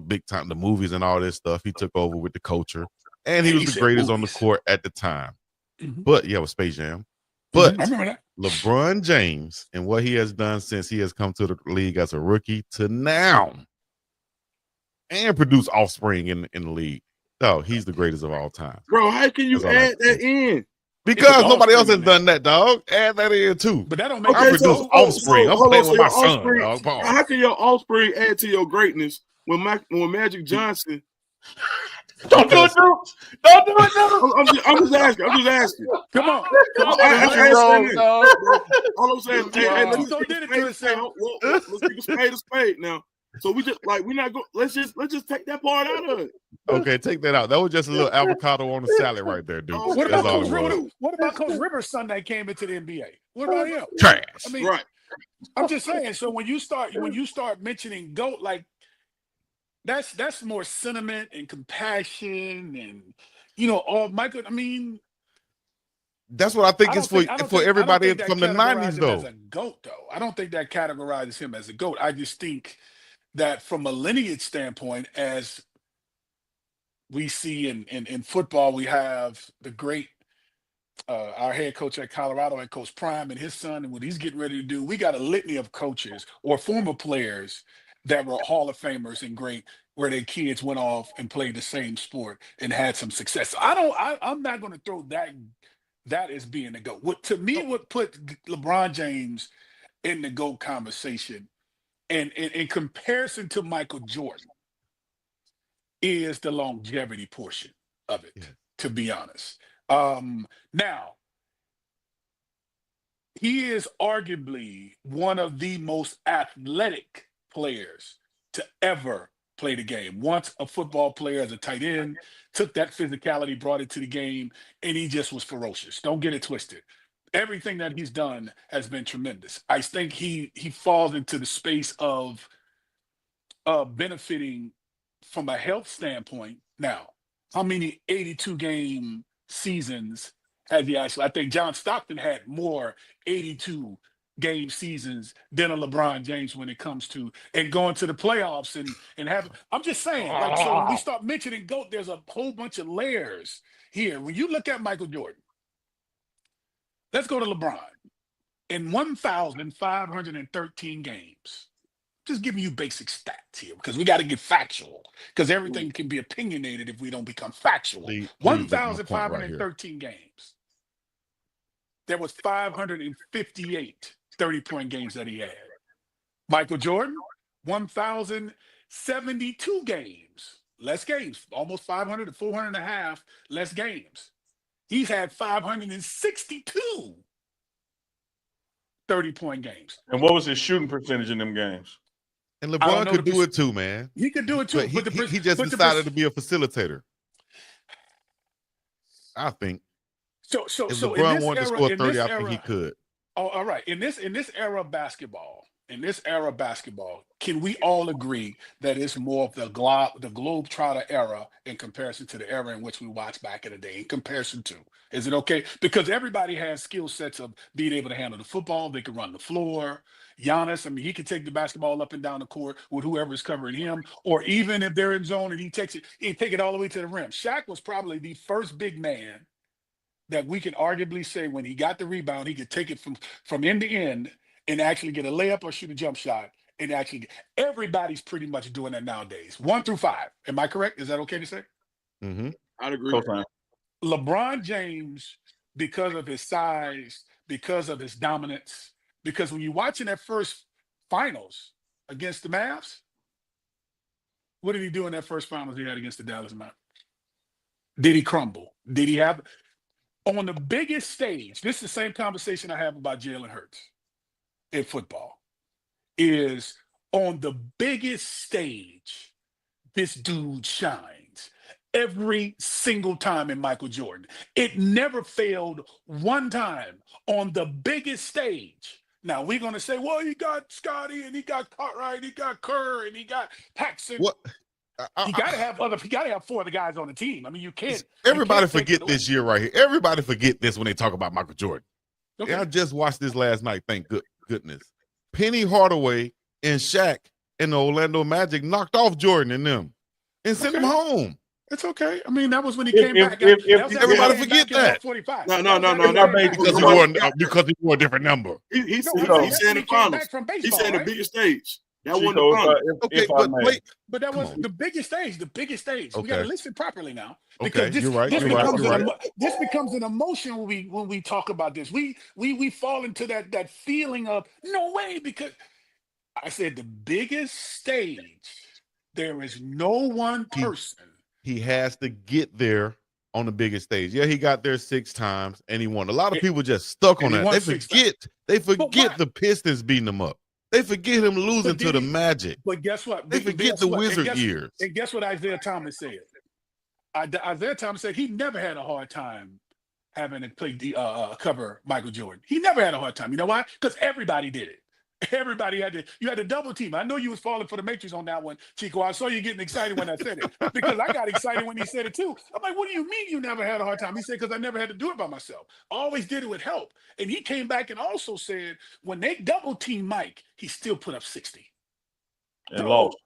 big time, the movies and all this stuff. He took over with the culture, and he was the greatest on the court at the time. But with Space Jam. But I remember that. LeBron James and what he has done since he has come to the league as a rookie to now, and produce offspring in the league. No, he's the greatest of all time. Bro, how can you add that in? Because nobody else has done that, dog. Add that in too. But that don't make I produce offspring. I'm playing with my son, dog. How can your offspring add to your greatness when Magic Johnson? Don't do it, dude. Don't do it, I'm just asking. Come on. All I'm saying, let's keep a spade a spade now. So we just we're not going. Let's just take that part out of it. Okay, take that out. That was just a little avocado on the salad right there, dude. What about Coach Rivers' son that came into the NBA? What about him? Trash. I mean, right. I'm just saying. So when you start mentioning GOAT, like that's more sentiment and compassion and all Michael. I mean, that's what I think is for everybody from the 90s, though. As a GOAT, though, I don't think that categorizes him as a GOAT. I just think that from a lineage standpoint, as we see in football, we have the great our head coach at Colorado and Coach Prime and his son, and what he's getting ready to do. We got a litany of coaches or former players that were Hall of Famers and great, where their kids went off and played the same sport and had some success. So I'm not going to throw that as being a GOAT. What put LeBron James in the GOAT conversation, and in comparison to Michael Jordan, is the longevity portion of it, to be honest. Now, he is arguably one of the most athletic players to ever play the game. Once a football player as a tight end, took that physicality, brought it to the game, and he just was ferocious. Don't get it twisted. Everything that he's done has been tremendous. I think he falls into the space of benefiting from a health standpoint. Now, how many 82 game seasons has he actually? I think John Stockton had more 82 game seasons than a LeBron James when it comes to and going to the playoffs and having. I'm just saying, like, so when we start mentioning GOAT, there's a whole bunch of layers here. When you look at Michael Jordan, let's go to LeBron. In 1,513 games, just giving you basic stats here because we got to get factual because everything can be opinionated if we don't become factual. 1,513 games. There was 558 30-point games that he had. Michael Jordan, 1,072 games. Less games, almost 500 to 400 and a half less games. He's had 562 30-point games. And what was his shooting percentage in them games? And LeBron could do it too, man. He could do it too. But he just decided to be a facilitator. I think. So if LeBron wanted to score 30, I think he could. Oh, all right. In this era of basketball, can we all agree that it's more of the Globetrotter era in comparison to the era in which we watched back in the day? In comparison to, is it okay? Because everybody has skill sets of being able to handle the football. They can run the floor. Giannis, I mean, he can take the basketball up and down the court with whoever is covering him, or even if they're in zone and he takes it, he take it all the way to the rim. Shaq was probably the first big man that we can arguably say when he got the rebound, he could take it from end to end and actually get a layup or shoot a jump shot. And actually, everybody's pretty much doing that nowadays. 1 through 5. Am I correct? Is that okay to say? Mm-hmm. I'd agree. LeBron James, because of his size, because of his dominance, because when you're watching that first finals against the Mavs, what did he do in that first finals he had against the Dallas Mavericks? Did he crumble? Did he have on the biggest stage? This is the same conversation I have about Jalen Hurts in football. Is on the biggest stage, this dude shines every single time in Michael Jordan. It never failed one time on the biggest stage. Now we're gonna say, well, he got Scotty and he got Cartwright, he got Kerr, and he got Paxson. What? You gotta have 4 other guys on the team. I mean, you can't. Everybody forget this year right here. Everybody forget this when they talk about Michael Jordan. Okay. I just watched this last night. Thank goodness. Penny Hardaway and Shaq and the Orlando Magic knocked off Jordan and them and sent him home. It's okay. I mean, that was when he came back. Everybody forget that. 45. No. Because he wore a different number. He said the finals. He said the biggest stage. That wasn't the finals. But that was the biggest stage. The biggest stage. Okay. We got to listen properly now. Okay, because you're right. This becomes an emotion when we talk about this. We fall into that feeling of no way, because I said the biggest stage. There is no one person. He has to get there on the biggest stage. Yeah, he got there 6 times and he won. A lot of people just stuck on that. They forget the Pistons beating them up. They forget him losing to the Magic. But guess what? They forget the Wizard years. And guess what Isaiah Thomas said? Isaiah Thomas said he never had a hard time having to play cover Michael Jordan. He never had a hard time. You know why? Because everybody did it. Everybody you had to double team. I know you was falling for the Matrix on that one, Chico. I saw you getting excited when I said it because I got excited when he said it too. I'm like, what do you mean you never had a hard time? He said, because I never had to do it by myself. I always did it with help. And he came back and also said when they double team Mike, he still put up 60. And lost.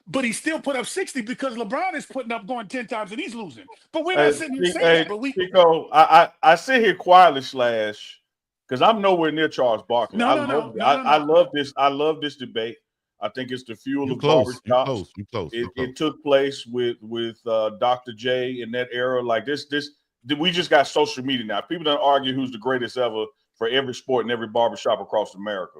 But he still put up 60 because LeBron is putting up going 10 times and he's losing. But we're not sitting here saying that. But Chico, I sit here quietly because I'm nowhere near Charles Barkley. I love this. I love this debate. I think it's the fuel of barbershops. It took place with Dr. J in that era. Like this, we just got social media now. People don't argue who's the greatest ever for every sport and every barbershop across America.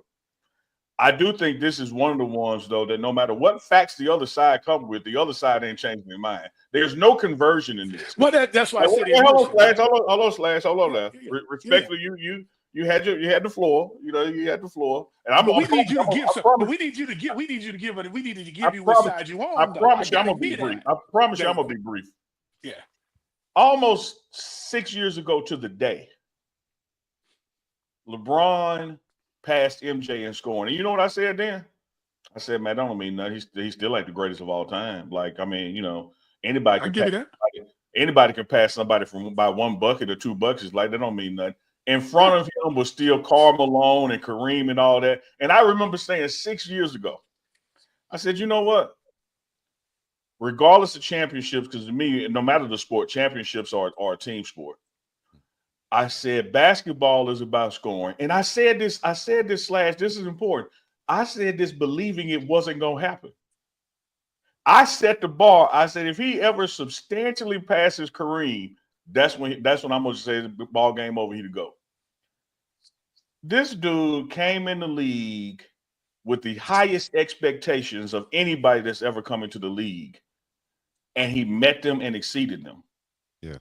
I do think this is one of the ones, though, that no matter what facts the other side come with, the other side ain't changing their mind. There's no conversion in this. Well, that's why I said hold on, Slash. Hold on there. Respectfully, yeah. you had the floor. You know, you had the floor. And we need you to give you what side you on. I promise you I'm gonna be brief. I promise you I'm gonna be brief. Yeah. Almost 6 years ago to the day, LeBron passed MJ in scoring. And you know what I said then? I said, man, that don't mean nothing. He still ain't the greatest of all time. Like, I mean, you know, anybody can pass somebody by one bucket or two buckets. Like, that don't mean nothing. In front of him was still Karl Malone and Kareem and all that. And I remember saying 6 years ago, I said, you know what? Regardless of championships, because to me, no matter the sport, championships are a team sport. I said basketball is about scoring. And I said this, Slash, this is important. I said this believing it wasn't going to happen. I set the bar. I said if he ever substantially passes Kareem, that's when I'm going to say the ball game over here to go. This dude came in the league with the highest expectations of anybody that's ever come into the league, and he met them and exceeded them. Yeah.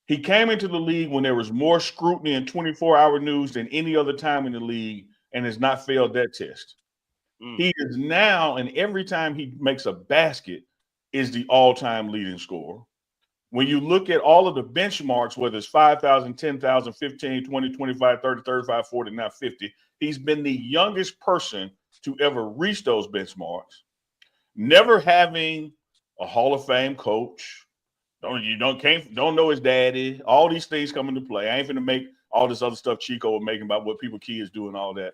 He came into the league when there was more scrutiny in 24-hour news than any other time in the league and has not failed that test. He is now, and every time he makes a basket, is the all-time leading scorer. When you look at all of the benchmarks, whether it's 5,000, 10,000, 15, 20, 25, 30, 35, 40, now 50, he's been the youngest person to ever reach those benchmarks. Never having a Hall of Fame coach, don't know his daddy. All these things come into play. I ain't finna make all this other stuff Chico was making about what kids do and all that.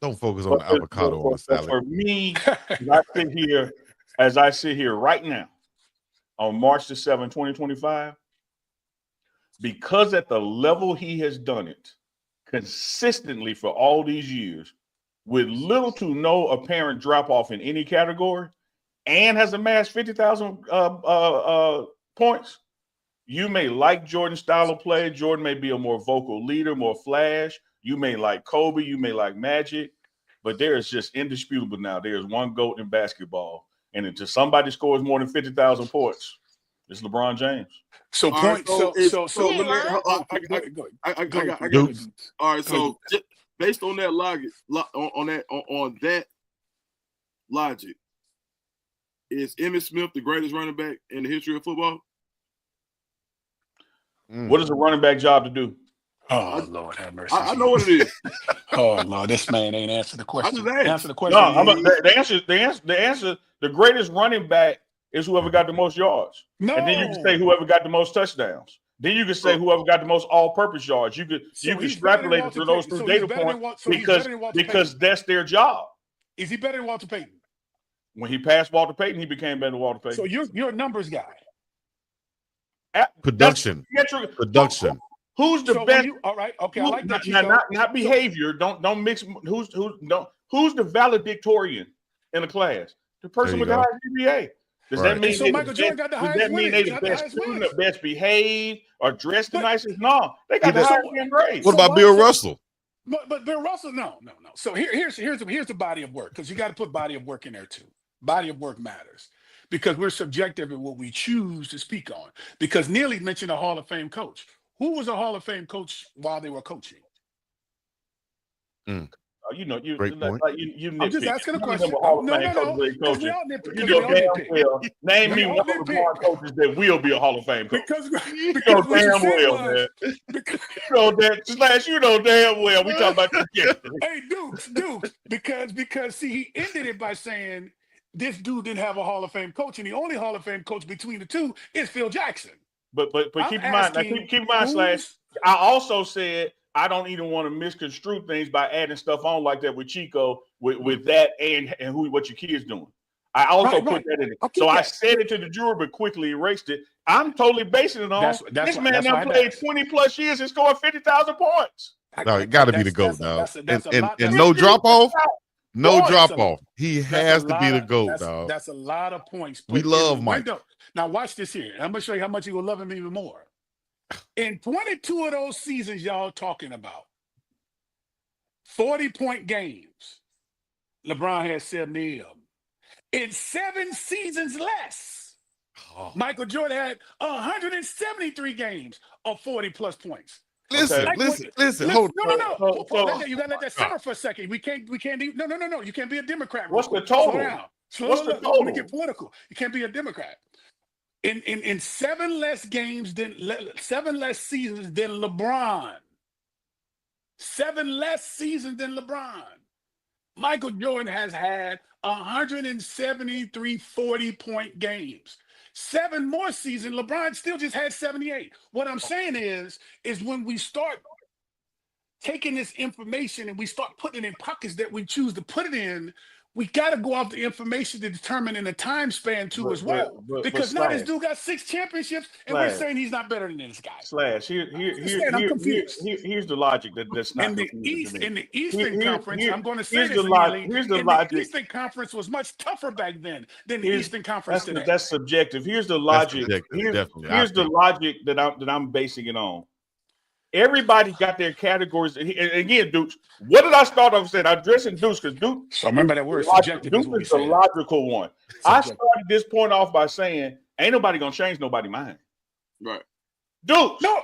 Don't focus on the avocado on the salad. For me, as I sit here right now on March the 7th, 2025, because at the level he has done it consistently for all these years, with little to no apparent drop off in any category, and has amassed 50,000 points. You may like Jordan's style of play. Jordan may be a more vocal leader, more flash. You may like Kobe. You may like Magic. But there is just indisputable now. There is one GOAT in basketball. And until somebody scores more than 50,000 points, it's LeBron James. So point. All right. So based on that logic, on that logic, is Emmitt Smith the greatest running back in the history of football? What is a running back job to do? Oh, Lord have mercy. I know what it is. Oh, Lord, this man ain't answered the question. Answer the question. No, the answer, the greatest running back is whoever got the most yards. No. And then you can say whoever got the most touchdowns. Then you can say whoever got the most all-purpose yards. You could extrapolate it through those two data points because that's their job. Is he better than Walter Payton? When he passed Walter Payton, he became better than Walter Payton. So you're a numbers guy. Production. Who's the best? All right. Okay. I like that. Not behavior. Don't mix. Who's the valedictorian in the class? The person with the highest GPA. Does that mean Michael Jordan got the highest? Does that mean they the best student, the best behaved, or dressed the nicest? No, they got the highest grades. What about Bill Russell? But Bill Russell, no. So here's the body of work, because you got to put body of work in there too. Body of work matters because we're subjective in what we choose to speak on. Because Neely mentioned a Hall of Fame coach. Who was a Hall of Fame coach while they were coaching? Great point. I'm just asking a question. No. Name me one of the LeBron coaches that will be a Hall of Fame coach. Because damn well, man. You know damn well. We talking about this. Hey, Dukes. Because see, he ended it by saying this dude didn't have a Hall of Fame coach, and the only Hall of Fame coach between the two is Phil Jackson. But keep in mind, Slash. I also said I don't even want to misconstrue things by adding stuff on like that with Chico, with that and what your kid's doing. I also put that in it. So I said it to the jury, but quickly erased it. I'm totally basing it on this man now played 20 plus years and scored 50,000 points. No, it got to be the GOAT now. And no drop off. No drop off. He has to be the GOAT, dog. That's a lot of points. We love Mike. Now watch this here. I'm gonna show you how much you will love him even more. In 22 of those seasons y'all talking about, 40-point games, LeBron had 70 of them. In 7 seasons less, Michael Jordan had 173 games of 40-plus points. Listen, hold on. No. You gotta let that simmer for a second. We can't even. No. You can't be a Democrat. What's the Slow total? down. What's the total? Let me get political. You can't be a Democrat. In 7 less seasons than LeBron. 7 less seasons than LeBron. Michael Jordan has had 173 40-point games. 7 more seasons, LeBron still just had 78. What I'm saying is when we start taking this information and we start putting it in pockets that we choose to put it in, we got to go off the information to determine in the time span too as well. Because now this dude got 6 championships, and we're saying he's not better than this guy. I'm confused. Here's the logic that's not in the Eastern Conference. I'm going to say this. Here's the logic. The Eastern Conference was much tougher back then than the Eastern Conference today. That's subjective. Here's the logic. Here's the logic that I'm basing it on. Everybody got their categories. And again, Dukes, what did I start off saying? I'm addressing Dukes because Dukes. So remember that word subjective. Dukes is the logical one. I started this point off by saying, ain't nobody going to change nobody's mind. Right. Dukes. No.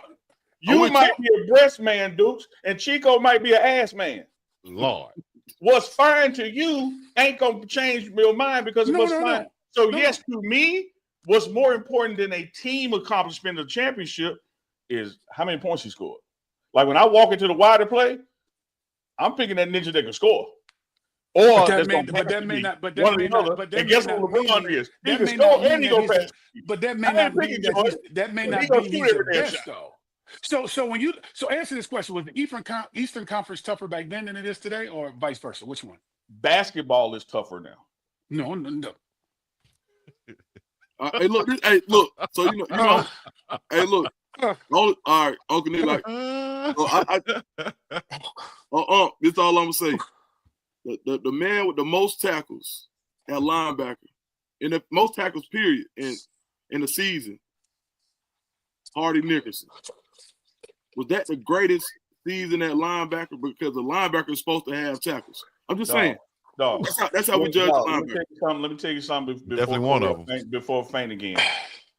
You might be a breast man, Dukes, and Chico might be an ass man. Lord. What's fine to you ain't going to change your mind because it was fine. So, yes, to me, what's more important than a team accomplishment of the championship is how many points he scored. Like when I walk into the wider play, I'm picking that ninja that can score. Or that may not. But that may not. And guess what LeBron is? He can score and he go past. But that may not mean that may not be he's the best though. So answer this question: was the Eastern Conference tougher back then than it is today, or vice versa? Which one? Basketball is tougher now. No. Hey, look. So you know. Hey, look. All right, okay, like, this is all I'm gonna say. The man with the most tackles at linebacker, in the most tackles period in the season, Hardy Nickerson. Was that the greatest season at linebacker? Because the linebacker is supposed to have tackles. I'm just saying. No, that's how we judge linebacker. Let me tell you something Definitely one of them. Before faint again.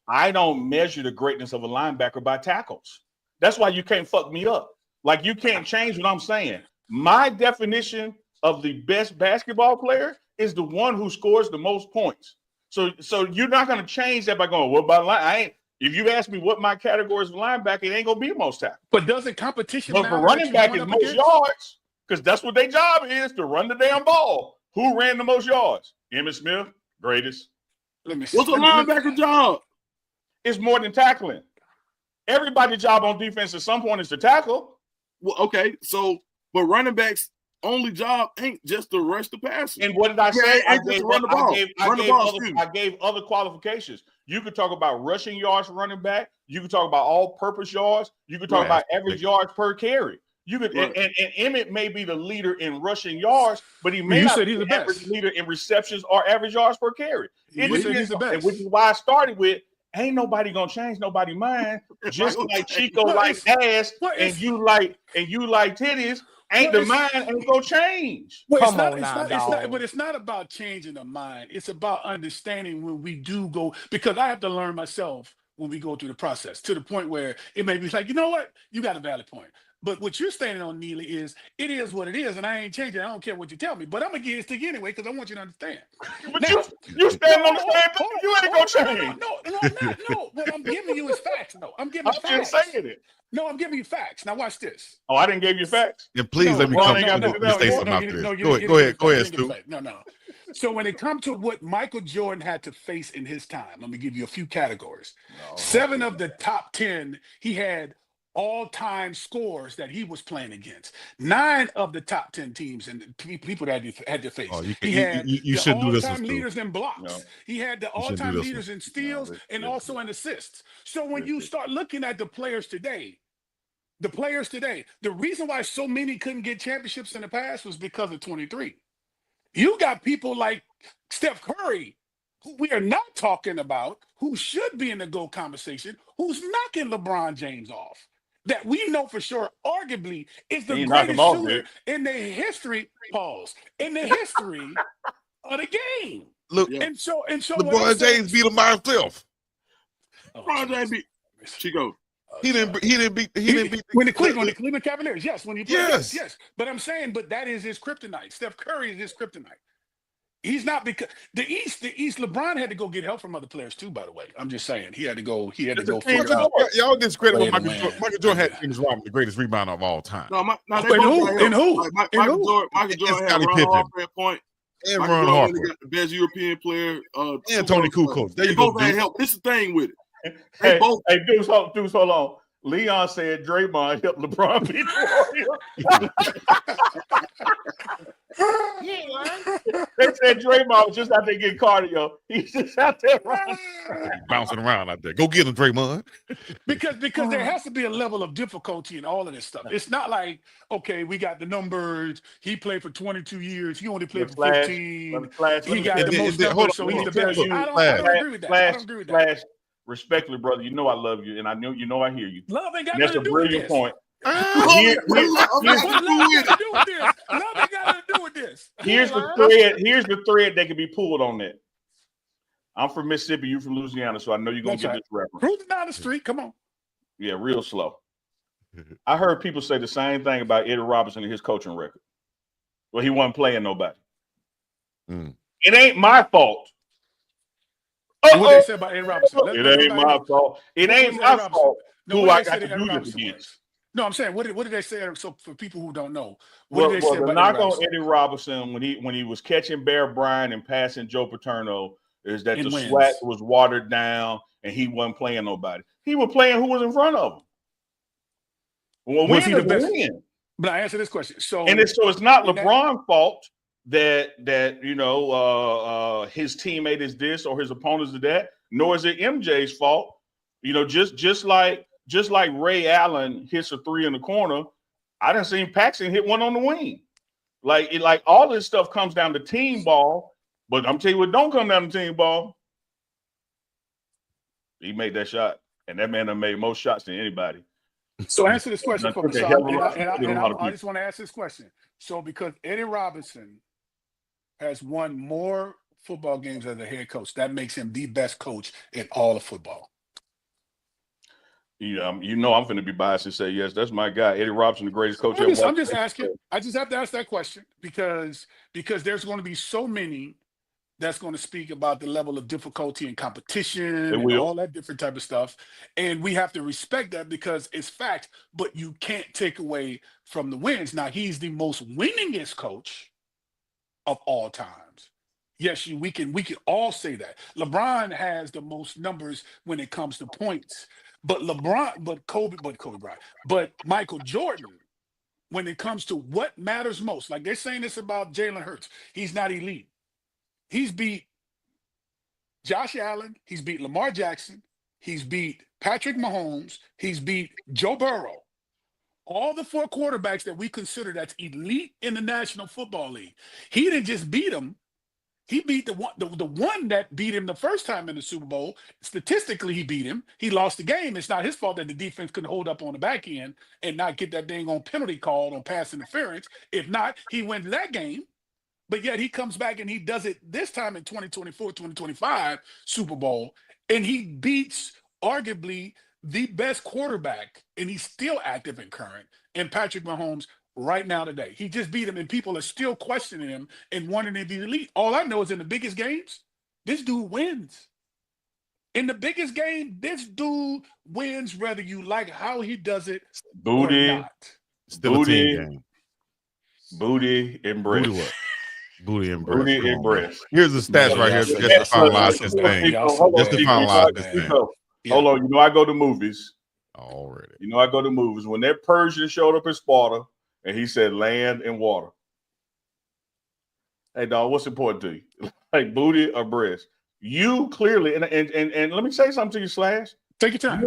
I don't measure the greatness of a linebacker by tackles. That's why you can't fuck me up. Like, you can't change what I'm saying. My definition of the best basketball player is the one who scores the most points. So you're not going to change that by going, what about line? If you ask me what my category is for linebacker, it ain't going to be most tackles. But doesn't competition But for running back is most yards, because that's what their job is, to run the damn ball. Who ran the most yards? Emmitt Smith, greatest. What's a linebacker job? It's more than tackling. Everybody's job on defense at some point is to tackle. Well, okay, but running backs' only job ain't just to rush the passer. And what did I say? I gave other qualifications. You could talk about rushing yards for running back. You could talk about all-purpose yards. You could talk about average yards per carry. You could, and Emmitt may be the leader in rushing yards, but he may not be the average leader in receptions or average yards per carry. You said he's the best. Which is why I started with, ain't nobody gonna change nobody's mind. Just like Chico likes ass and you like titties, the mind ain't gonna change. But it's not about changing the mind. It's about understanding when we do go, because I have to learn myself when we go through the process to the point where it may be like, you know what, you got a valid point. But what you're standing on, Neely, is it is what it is, and I ain't changing. I don't care what you tell me. But I'm gonna get it to you anyway because I want you to understand. But now, you standing on the same thing. You ain't gonna change. No, I'm not. No, what I'm giving you is facts. No, I'm giving facts. I'm just saying it. No, I'm giving you facts. Now watch this. Oh, I didn't give you facts. And please let me come say something after this. Go ahead, Stu. No. So when it comes to what Michael Jordan had to face in his time, let me give you a few categories. 7 of the top 10, he had all-time scores that he was playing against. 9 of the top 10 teams and people that had to face. He had you should do this. All-time leaders in blocks. No. He had the all-time leaders in steals and also in assists. So when you start looking at the players today, the reason why so many couldn't get championships in the past was because of 23. You got people like Steph Curry, who we are not talking about, who should be in the GOAT conversation, who's knocking LeBron James off. that we know for sure, arguably, is the He knocked him greatest off, shooter dude. in the history. Pause. In the history of the game. Look, and so what I'm LeBron saying, James beat him by himself. LeBron James beat Chico. He didn't beat when the Cleveland Cavaliers. Yes, when he played. Yes. Yes. But I'm saying, but that is his kryptonite. Steph Curry is his kryptonite. He's not, because the East. LeBron had to go get help from other players too. By the way, I'm just saying he had to go figure out. Y'all discredit what Michael man. Jordan. Michael Jordan had James Rodman, the greatest rebounder of all time. No, who? Like, Michael Jordan had Ron Harper at point. And Michael Ron Jordan Harper got the best European player. and Tony Kukoc. There They you go, both had dude. help. This is the thing with it. Hey, Deuce, hold on. Leon said Draymond helped LeBron beat the Warriors. They said Draymond was just out there getting cardio. He's just out there running. Bouncing around out there. Go get him, Draymond. Because there has to be a level of difficulty in all of this stuff. It's not like, okay, we got the numbers. He played for 22 years. He only played for 15. He got the most numbers, so he's the best. I don't agree with that. I don't agree with that. Respectfully, brother, you know I love you, and I know I hear you. Love ain't got That's nothing a to do with brilliant this. point. What love got to do with this? Love ain't got nothing to do with this. Here's the thread that can be pulled on that. I'm from Mississippi, you from Louisiana, so I know you're gonna get this reference. Cruising down the street, come on. Yeah, real slow. I heard people say the same thing about Eddie Robinson and his coaching record. Well, he wasn't playing nobody. It ain't my fault. What they say about Eddie Robinson? It ain't my fault. It ain't my fault. Who I got to do this against? No, I'm saying, what did they say? So for people who don't know, what did they say the about knock on Eddie Robinson when he was catching Bear Bryant and passing Joe Paterno is that the SWAT was watered down and he wasn't playing nobody. He was playing who was in front of him. Well, was he the best? But I answer this question. So it's not LeBron's fault that his teammate is this or his opponent is that, nor is it MJ's fault. Just like Ray Allen hits a three in the corner, I done seen Paxson hit one on the wing. Like all this stuff comes down to team ball, but I'm telling you what don't come down to team ball. He made that shot, and that man done made more shots than anybody. So answer this question for me. I just want to ask this question. So because Eddie Robinson has won more football games as a head coach, that makes him the best coach in all of football. Yeah, I'm going to be biased and say, yes, that's my guy. Eddie Robinson, the greatest coach ever. I'm just asking. I just have to ask that question because there's going to be so many that's going to speak about the level of difficulty and competition and all that different type of stuff. And we have to respect that because it's fact, but you can't take away from the wins. Now, he's the most winningest coach of all times. Yes, we can all say that. LeBron has the most numbers when it comes to points. But Kobe Bryant, but Michael Jordan, when it comes to what matters most, like they're saying this about Jalen Hurts, he's not elite. He's beat Josh Allen, he's beat Lamar Jackson, he's beat Patrick Mahomes, he's beat Joe Burrow. All the four quarterbacks that we consider that's elite in the National Football League. He didn't just beat them. He beat the one that beat him the first time in the Super Bowl. Statistically, he beat him. He lost the game. It's not his fault that the defense couldn't hold up on the back end and not get that dang on penalty called on pass interference. If not, he wins that game. But yet he comes back and he does it this time in 2024, 2025 Super Bowl, and he beats arguably the best quarterback, and he's still active and current, and Patrick Mahomes right now today. He just beat him, and people are still questioning him and wanting to be elite. All I know is in the biggest games, this dude wins. In the biggest game, this dude wins whether you like how he does it or not. Still a team game. Booty and breast. Booty what? Booty and breast. Booty and breast. Here's the stats right here just to finalize this thing. Just to finalize this thing. Hold on. I go to movies. Already. I go to movies. When that Persian showed up in Sparta and he said land and water. Hey, dog, what's important to you? Like booty or breast? You clearly, and let me say something to you, Slash. Take your time.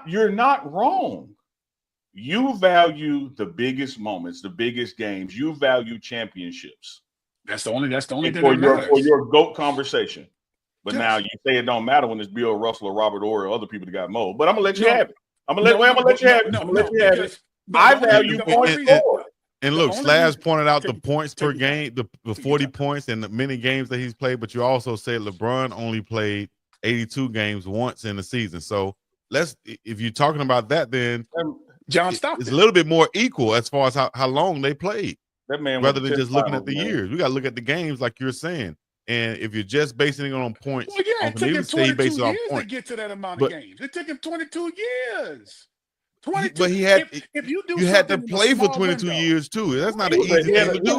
You're not wrong. You value the biggest moments, the biggest games. You value championships. That's the only thing for that matters. For your GOAT conversation. But now you say it don't matter when it's Bill Russell or Robert Orr or other people that got more. But I'm gonna let you have it. I'm gonna let you have it. I'm gonna let you have it. I value points scored. And look, Slash pointed out the points per game, the 40 points and the many games that he's played, but you also said LeBron only played 82 games once in the season. So if you're talking about that, then John Stockton. It's a little bit more equal as far as how long they played. That man, rather than just looking at the years. We got to look at the games like you're saying. And if you're just basing it on points, well, yeah, it took him 22 years to get to that amount of games. It took him 22 years. 22. But he had you had to play for 22 years too. That's not an easy thing to do.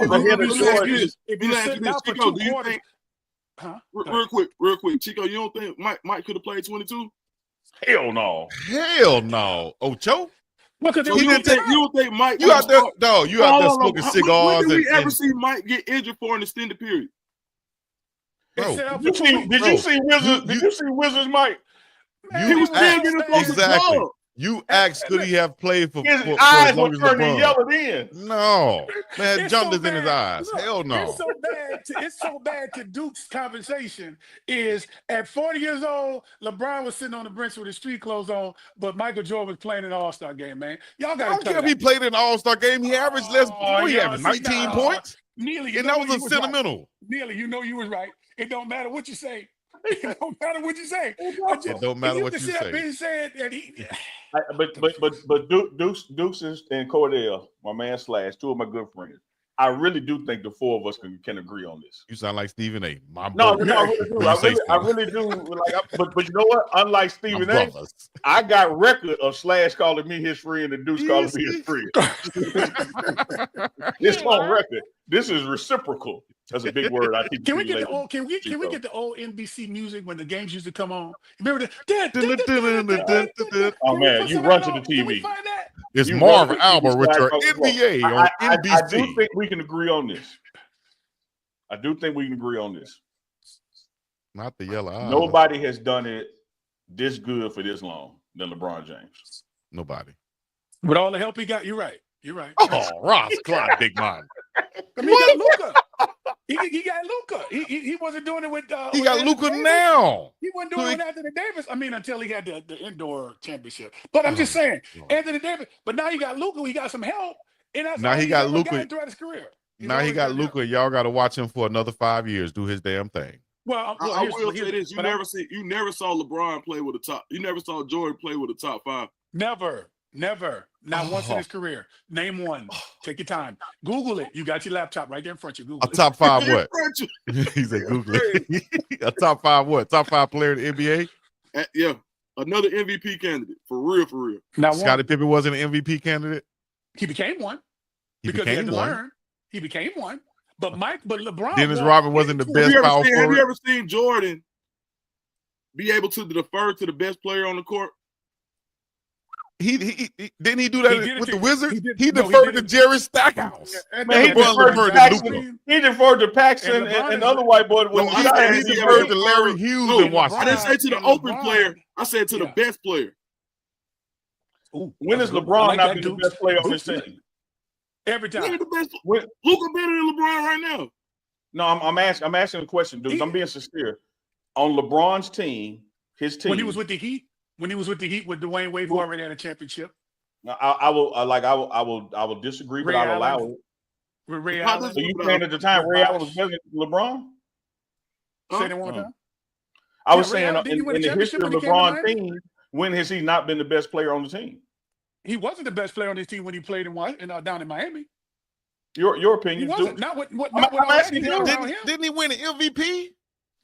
If you're sitting out for 2 quarters, real quick, Chico, you don't think Mike could have played 22? Hell no. Hell no. Ocho? Well, so you don't think Mike? You out there? No, you out there smoking cigars. When did we ever see Mike get injured for an extended period? Bro, did you see Wizards, Mike? He was still getting exactly. You asked, could he have played for his for eyes as long were as turning LeBron? yellow then? No, man, jumped in his eyes. Look, hell no. It's so bad to Duke's conversation is at 40 years old, LeBron was sitting on the bench with his street clothes on, but Michael Jordan was playing in an All-Star game, man. Y'all got to. I don't care if he played in an All-Star game. He averaged less. He averaged 19 points. Neely, and that was a sentimental. Right. Neely, you know you was right. It don't matter what you say. It don't matter what you say. It don't matter what you say. But Dukes and Cordell, my man Slash, two of my good friends. I really do think the four of us can agree on this. You sound like Stephen A. I really do. But you know what? Unlike Stephen A, I got record of Slash calling me his friend and Dukes calling me his friend. It's on record. This is reciprocal. That's a big word. Can we get the old NBC music when the games used to come on? Remember that? Oh man, you run to the TV. Can we find that? It's Marv Albert with your NBA on NBC. I do think we can agree on this. Not the yellow eyes. Nobody has done it this good for this long than LeBron James. Nobody. With all the help he got, you're right. Oh, Ross Clyde, big man. I mean, he got Luka. He got Luka. He wasn't doing it with. He got Luka now. He wasn't doing it with Anthony Davis. I mean, until he got the indoor championship. But I'm just saying, Anthony Davis. But now he got Luka. He got some help. And that's now he got Luka throughout his career. Now he got Luka. Y'all got to watch him for another 5 years. Do his damn thing. Well, I will say this: you never saw LeBron play with a top. You never saw Jordan play with a top 5. Never. Not once in his career. Name one. Take your time. Google it. You got your laptop right there in front of you. Google a top 5 what? He said Google it. A top 5 what? Top 5 player in the NBA? Yeah. Another MVP candidate. For real. Now, Scottie Pippen wasn't an MVP candidate? He became one. Because he had to learn. He became one. But LeBron. Dennis Rodman wasn't the best power forward. Have you ever seen Jordan be able to defer to the best player on the court? He didn't he do that with the Wizards? He deferred to Jerry Stackhouse. He deferred to Paxson and other white boys. He deferred to Larry Hughes in Washington. I didn't say to the open player. I said to the best player. When has LeBron not been the best player on his team? Every time. Luka better than LeBron right now. No, I'm asking a question, dude. I'm being sincere. On LeBron's team, his team. When he was with the Heat. When he was with the Heat with Dwayne Wade, who already had a championship. I will disagree, but I'll allow it. Ray Allen. So you saying at the time Ray Allen was better than LeBron? Say that one time. I was saying in the history of LeBron's team, when has he not been the best player on the team? He wasn't the best player on his team when he played down in Miami. Your opinion? He wasn't. Not what I'm asking you. Didn't he win an MVP?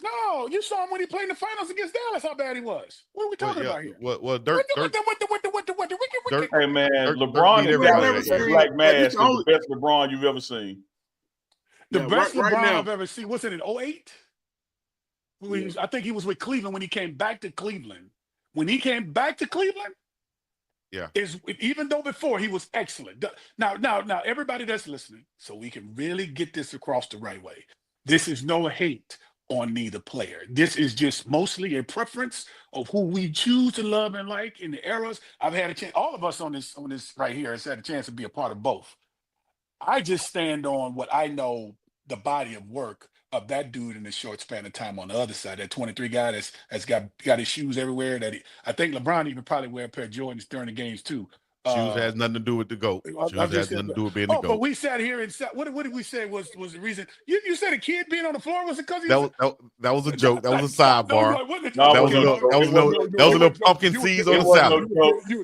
No, you saw him when he played in the finals against Dallas. How bad he was. What are we talking about here? Well, Dirk. Hey man, LeBron is a black mask is the best LeBron you've ever seen. The best LeBron I've ever seen. Was it in 08? I think he was with Cleveland when he came back to Cleveland. When he came back to Cleveland, even though before he was excellent. Now, everybody that's listening, so we can really get this across the right way. This is no hate on neither player. This is just mostly a preference of who we choose to love and like in the eras. I've had a chance, all of us on this right here has had a chance to be a part of both. I just stand on what I know, the body of work of that dude in a short span of time on the other side. That 23 guy that's got his shoes everywhere. I think LeBron even probably wear a pair of Jordans during the games too. Shoes has nothing to do with the GOAT. Shoes has nothing to do with being the GOAT. But we sat here and said, what did we say was the reason? You said a kid being on the floor was it because that was a joke. That was a sidebar. That was a little pumpkin seeds on the salad.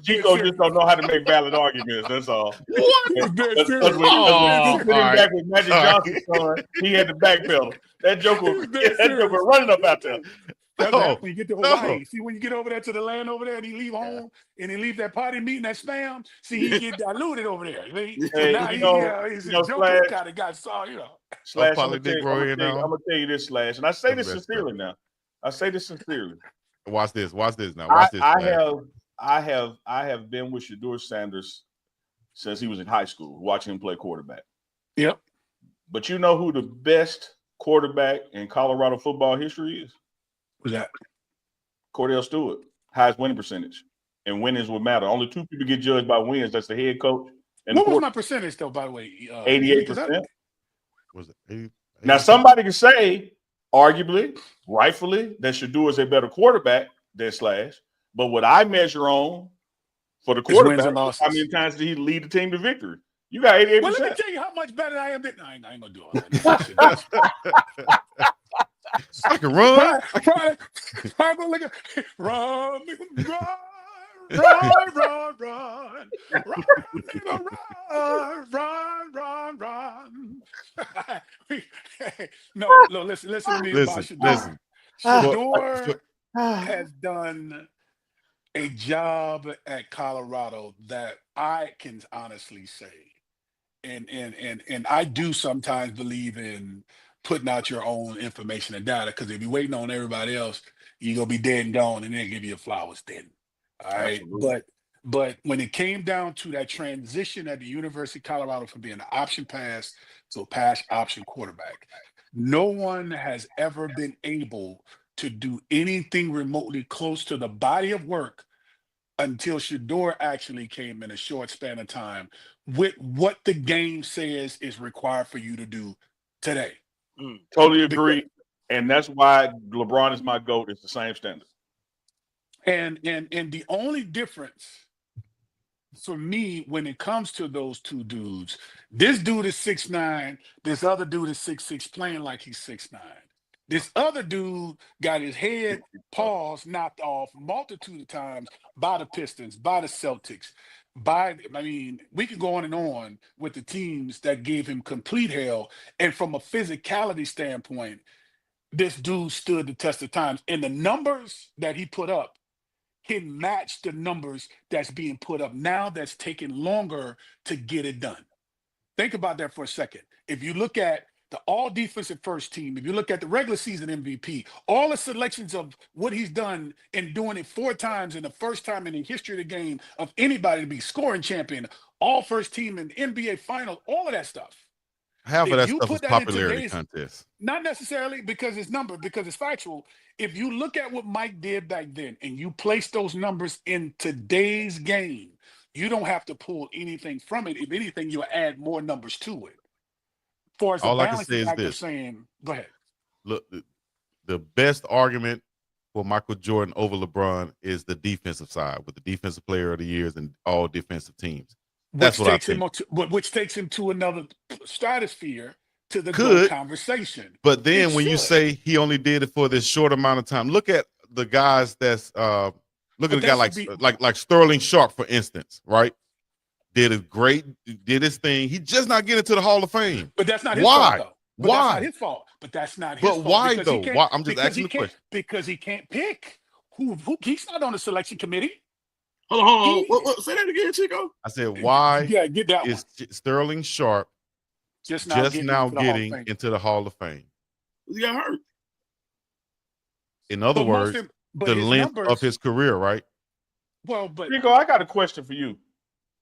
Chico just don't know how to make valid arguments. That's all. What? Back with Magic Johnson's son, he had the back pedal. That joke was running up out there. When you get to Hawaii, see when you get over there to the land over there, and he leave home and he leave that party meeting, that spam. See, he get diluted over there. Hey, now he's a joker kind of got saw, Slash, I'm gonna tell you this, Slash, and I say this sincerely now. I say this sincerely. Watch this now. Watch this. I have been with Shedeur Sanders since he was in high school, watching him play quarterback. Yep. But you know who the best quarterback in Colorado football history is? Who's that? Cordell Stewart, highest winning percentage, and winnings would matter. Only two people get judged by wins. That's the head coach. And what was my percentage though? By the way, 88%. Was it 80? Now somebody can say, arguably, rightfully, that Shedeur is a better quarterback than Slash. But what I measure on for the quarterback, how many times did he lead the team to victory? You got 88%. Well, let me tell you how much better I am. I ain't gonna do all that. I can run. Run. No, listen to me. Listen. Shedeur has done a job at Colorado that I can honestly say, and I do sometimes believe in putting out your own information and data, because if you're waiting on everybody else, you're gonna be dead and gone, and they'll give you your flowers then. All right. Absolutely. But when it came down to that transition at the University of Colorado from being an option pass to a pass option quarterback, no one has ever been able to do anything remotely close to the body of work until Shedeur actually came in a short span of time with what the game says is required for you to do today. Totally agree. And that's why LeBron is my GOAT. It's the same standard. And the only difference for me when it comes to those two dudes, this dude is 6'9", this other dude is 6'6", playing like he's 6'9". This other dude got his head paws knocked off multitude of times by the Pistons, by the Celtics, we can go on with the teams that gave him complete hell. And from a physicality standpoint, this dude stood the test of times. And the numbers that he put up can match the numbers that's being put up now that's taking longer to get it done. Think about that for a second. If you look at the all defensive first team, if you look at the regular season MVP, all the selections of what he's done and doing it 4 times in the first time in the history of the game of anybody to be scoring champion, all first team in NBA finals, all of that stuff. Half of that stuff is popularity contest. Not necessarily because it's numbered, because it's factual. If you look at what Mike did back then and you place those numbers in today's game, you don't have to pull anything from it. If anything, you'll add more numbers to it. All I can say is this. Go ahead. Look, the best argument for Michael Jordan over LeBron is the defensive side, with the defensive player of the years and all defensive teams. That's what I think. Which takes him to another stratosphere, to the good conversation. But then when you say he only did it for this short amount of time, look at the guys that's look at a guy like Sterling Sharp, for instance, right? Did his thing. He just not getting to the Hall of Fame. But that's not his fault, though. Why? That's not his fault. But that's not his fault. But why though? Why? I'm just asking the question. Because he can't pick who he's not on the selection committee. Hold on. What, say that again, Chico. I said, why get that is Sterling Sharp just now getting into the Hall of Fame? He got hurt. In other words, the length of his career, right? Well, but Chico, I got a question for you.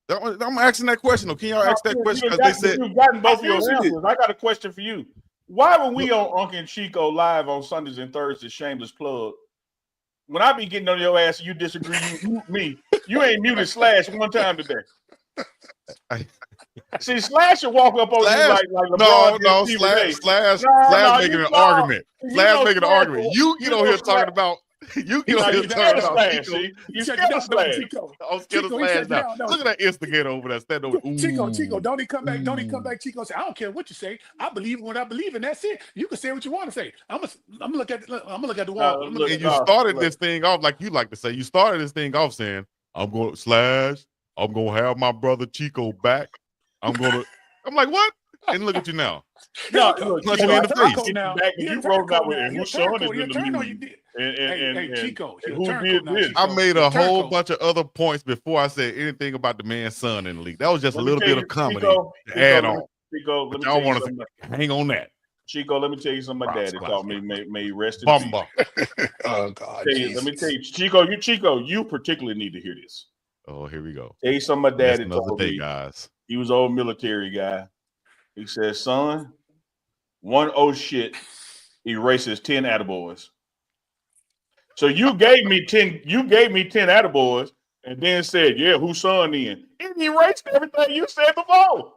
I'm asking that question. Can y'all ask that question? Because they said you've gotten both of your answers. I got a question for you. Why when we on Unc and Chico live on Sundays and Thursdays, shameless plug, when I be getting on your ass and you disagree, you ain't muted Slash one time today. See, Slash should walk up on you like LeBron. No, Slash making an argument. Slash making an argument. You get on here talking about. You get on here talking about Chico. You scared of Slash. I'm scared of Slash now. Look at that instigator over there standing over. Chico, don't he come back? Don't he come back? Chico say, I don't care what you say. I believe in what I believe in. That's it. You can say what you want to say. I'm gonna look at the wall. And you started this thing off like you like to say. You started this thing off saying, I'm going to have my brother Chico back. I'm like, what? And look at you now. No, punch me in the face. Now, you rolled out with who's showing is in the music. And Chico, who did this? I made a whole bunch of other points before I said anything about the man's son in the league. That was just a little bit of comedy to add on. Chico, let me I want to hang on that. Chico, let me tell you something my daddy taught me. May rest in Bumba. Oh God. Let me tell you, Chico, you particularly need to hear this. Oh, here we go. Tell you something my daddy told me. Guys. He was an old military guy. He said, son, one old shit erases 10 attaboys. So you gave me 10 attaboys and then said, yeah, whose son then? It erased everything you said before.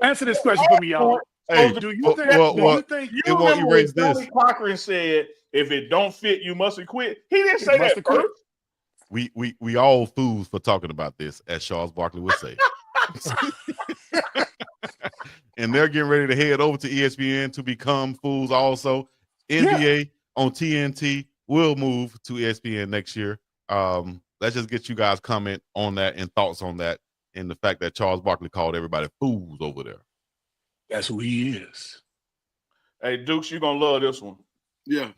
Answer this question for me, y'all. Hey, do you think it won't erase this? Johnny Cochran said, if it don't fit, you must quit. He didn't say that first. We all fools for talking about this, as Charles Barkley would say. And they're getting ready to head over to ESPN to become fools also. NBA on TNT will move to ESPN next year. Let's just get you guys comment on that and thoughts on that and the fact that Charles Barkley called everybody fools over there. That's who he is. Hey, Dukes, you're going to love this one. Yeah.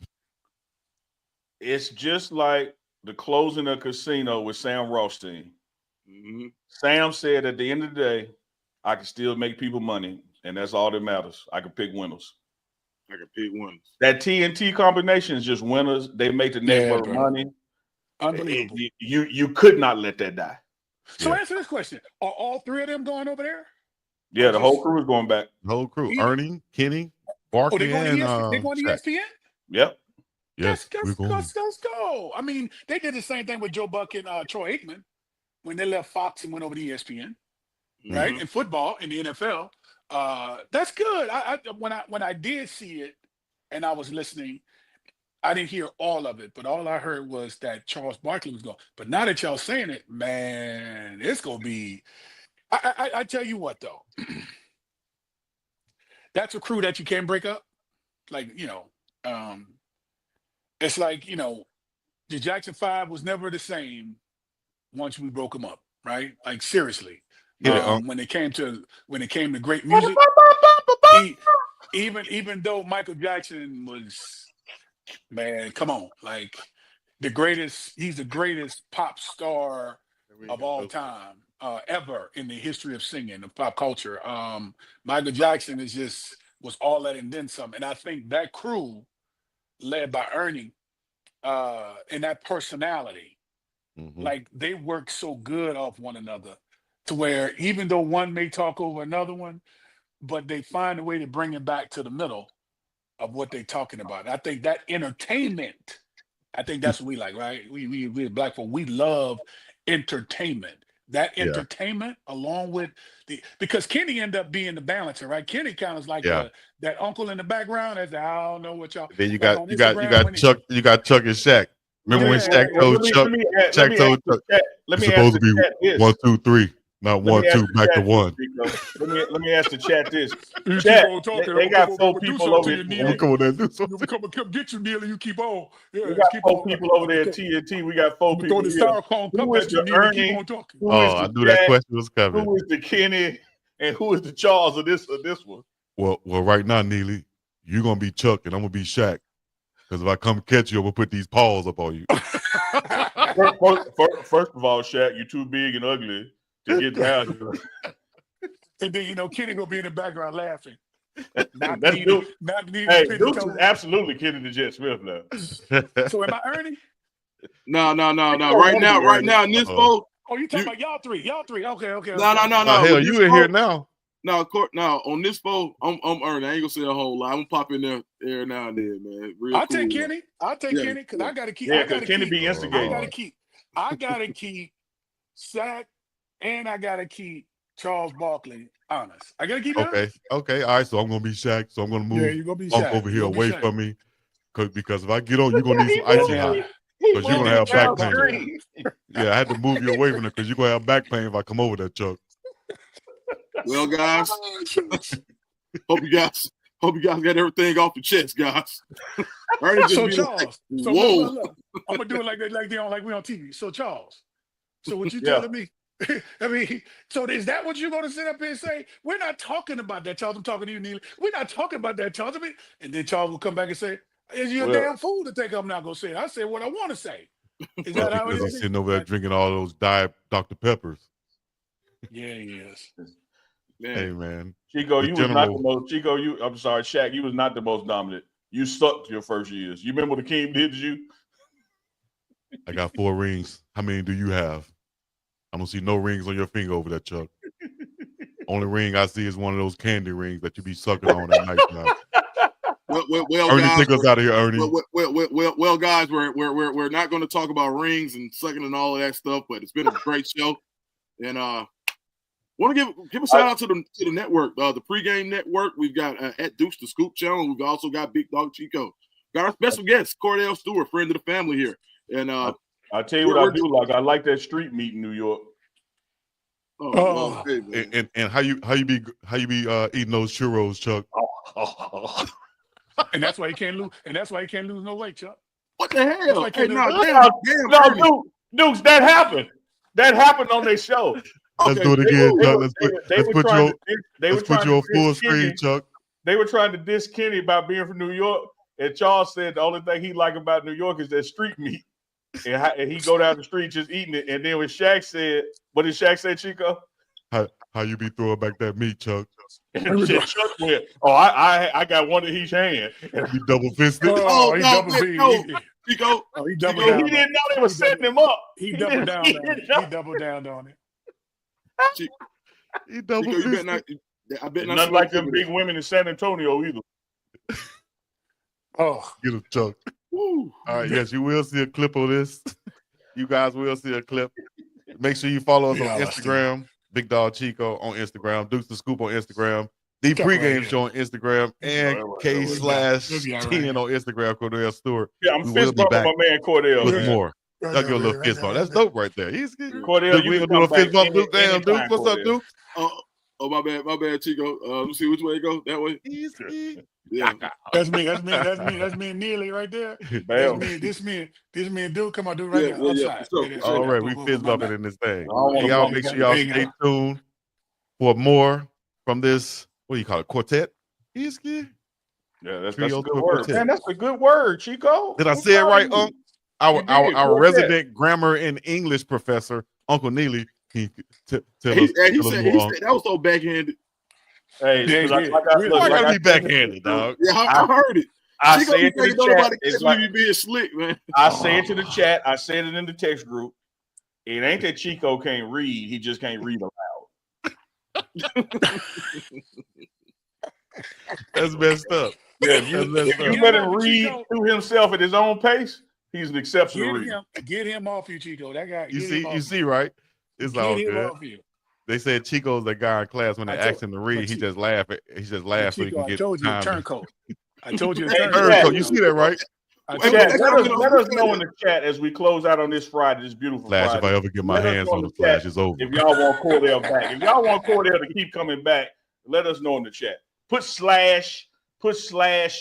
It's just like the closing of Casino with Sam Rothstein. Mm-hmm. Sam said at the end of the day, I can still make people money, and that's all that matters. I can pick winners. That TNT combination is just winners. They make the network money. Unbelievable. You could not let that die. So answer this question. Are all three of them going over there? Yeah, the whole crew is going back. The whole crew. Ernie, Kenny, Barkley, and they're going to ESPN? Yep. Yes, let's go. I mean, they did the same thing with Joe Buck and Troy Aikman when they left Fox and went over to ESPN, right? In football, in the NFL. That's good. When I did see it and I was listening, I didn't hear all of it, but all I heard was that Charles Barkley was going. But now that y'all saying it, man, it's going to be – I tell you what, though. That's a crew that you can't break up. Like, it's like, the Jackson 5 was never the same once we broke them up, right? Like, seriously. When it came to great music, even though Michael Jackson was, man, come on, like he's the greatest pop star of all time ever in the history of singing of pop culture. Michael Jackson was all that and then some. And I think that crew led by Ernie and that personality, like they work so good off one another. To where even though one may talk over another one, but they find a way to bring it back to the middle of what they're talking about. I think that entertainment, that's what we like, right? We're black folk. We love entertainment. That entertainment along with because Kenny ended up being the balancer, right? Kenny kind of like that uncle in the background. I don't know what y'all. Then you got Chuck and Shaq. Remember when Shaq told Chuck? Shaq told Chuck, it's supposed to be 1, 2, 3. Not 1, 2, back to 1. Let me ask the chat this. Chat, they got 4 people over there. Come get you, Neil, and you keep on. We got 4 people over there at TNT. We got 4 people here. Who is the Ernie? I knew that question was coming. Who is the Kenny? And who is the Charles of this one? Well, right now, Neely, you're going to be Chuck and I'm going to be Shaq. Because if I come catch you, I'm going to put these paws up on you. First of all, Shaq, you're too big and ugly to get down here. And then, Kenny gonna be in the background laughing. That's Duke. Hey, Duke is absolutely Kenny the Jet Smith now. So am I Ernie? No. Right now, in this vote. Oh, you talking about y'all three? Okay. No. Hell, you in here now? No, of course. Now on this vote, I'm Ernie. I ain't gonna say a whole lot. I'm gonna pop in there every now and then, man. I'll take Kenny. Kenny because I gotta keep. Yeah, because Kenny be instigating. I gotta keep Shaq, and I gotta keep Charles Barkley honest. I gotta keep him Okay. honest. Okay. All right. So I'm gonna be Shaq. So I'm gonna move you're gonna be Funk Shaq. over here You're gonna be away Shaq. from me. Because if I get on, you're gonna need some icy hot. Because you're gonna have back pain. Yeah, I had to move you away from it because you're gonna have back pain if I come over there, Chuck. Well, guys, hope you guys got everything off the chest, guys. So Charles, like, whoa. Look, I'm gonna do it like we on TV. So Charles, so what you telling me? I mean, so is that what you're gonna sit up here and say? We're not talking about that, Charles. I'm talking to you, Neely. We're not talking about that, Charles. I mean, and then Charles will come back and say, "Is you a damn fool to think I'm not gonna say it?" I say what I want to say. Is that how it is? He's sitting over there drinking all those Diet Dr. Peppers. Yeah, he is. Man. Hey, man. Chico, you was not the most. Chico, I'm sorry, Shaq, you was not the most dominant. You sucked your first years. You remember what Akeem did to you? I got 4 rings. How many do you have? I don't see no rings on your finger over there, Chuck. Only ring I see is one of those candy rings that you be sucking on at night now. Well, Ernie, guys, take us out of here, Ernie. Well, guys, we're not going to talk about rings and sucking and all of that stuff, but it's been a great show, and want to give a shout out to the network, the pregame network. We've got at Deuce the Scoop channel. We've also got Big Dog Chico. Got our special guest, Cordell Stewart, friend of the family here, and I tell you what I do like. I like that street meat in New York. Well, and how you be eating those churros, Chuck? And that's why he can't lose. And that's why he can't lose no weight, Chuck. What the hell? Hey, no, Dukes, that happened. That happened on their show. Let's do it again, Chuck. Let's put you on full screen, Chuck. They were trying to diss Kenny about being from New York, and Charles said the only thing he liked about New York is that street meat. And he go down the street just eating it. And then when Shaq said, what did Shaq say, Chico? How you be throwing back that meat, Chuck? And Chuck went, I got one in each hand. He double fisted. He double fisted. Chico. He doubled down. He didn't know they were setting him up. He doubled down. He doubled down on it. He double Chico, fisted. I bet not like them big women in San Antonio either. Get him, Chuck. Woo. All right, yes, you will see a clip of this. You guys will see a clip. Make sure you follow us on Instagram. Big Dog Chico on Instagram. Dukes the Scoop on Instagram. The Pregame Show on Instagram. And K/10 on Instagram. Cordell Stewart. Yeah, I'm fist bumping my man Cordell. With more. I'll give a little fist bump. That's dope right there. He's good. Cordell, you gonna do a fist bump, Duke? Damn, Duke. What's up, Duke? Oh, my bad, Chico. Let me see which way it goes. That way. Yeah. That's me and Neely right there. This me and Duke. Come on, Duke, right there. Outside. All right, we fist bumping in this thing. Y'all make sure y'all stay tuned for more from this. What do you call it? Quartet? Yeah, that's a good word. Man, that's a good word, Chico. Did I say it right, Our resident grammar and English professor, Uncle Neely, he said that was so backhanded. Hey, I gotta be backhanded, dog. Yeah, I heard it. I say it to the chat. It's like you being slick, man. I say it to the chat. I said it in the text group. It ain't that Chico can't read. He just can't read aloud. That's messed up. Yeah, if you let him read through himself at his own pace, he's an exceptional reader. Get him off you, Chico. That guy. You see, right? It's all good. They said Chico's that guy in class when they asked him to read, he just laughed. He just laughed so he can get told you a turncoat. I told you a turncoat. You see that, right? Let us know in the chat as we close out on this Friday, this beautiful Flash, Friday. If I ever get my hands on the Flash, it's over. If y'all want Cordell back, if y'all want Cordell to keep coming back, let us know in the chat. Put slash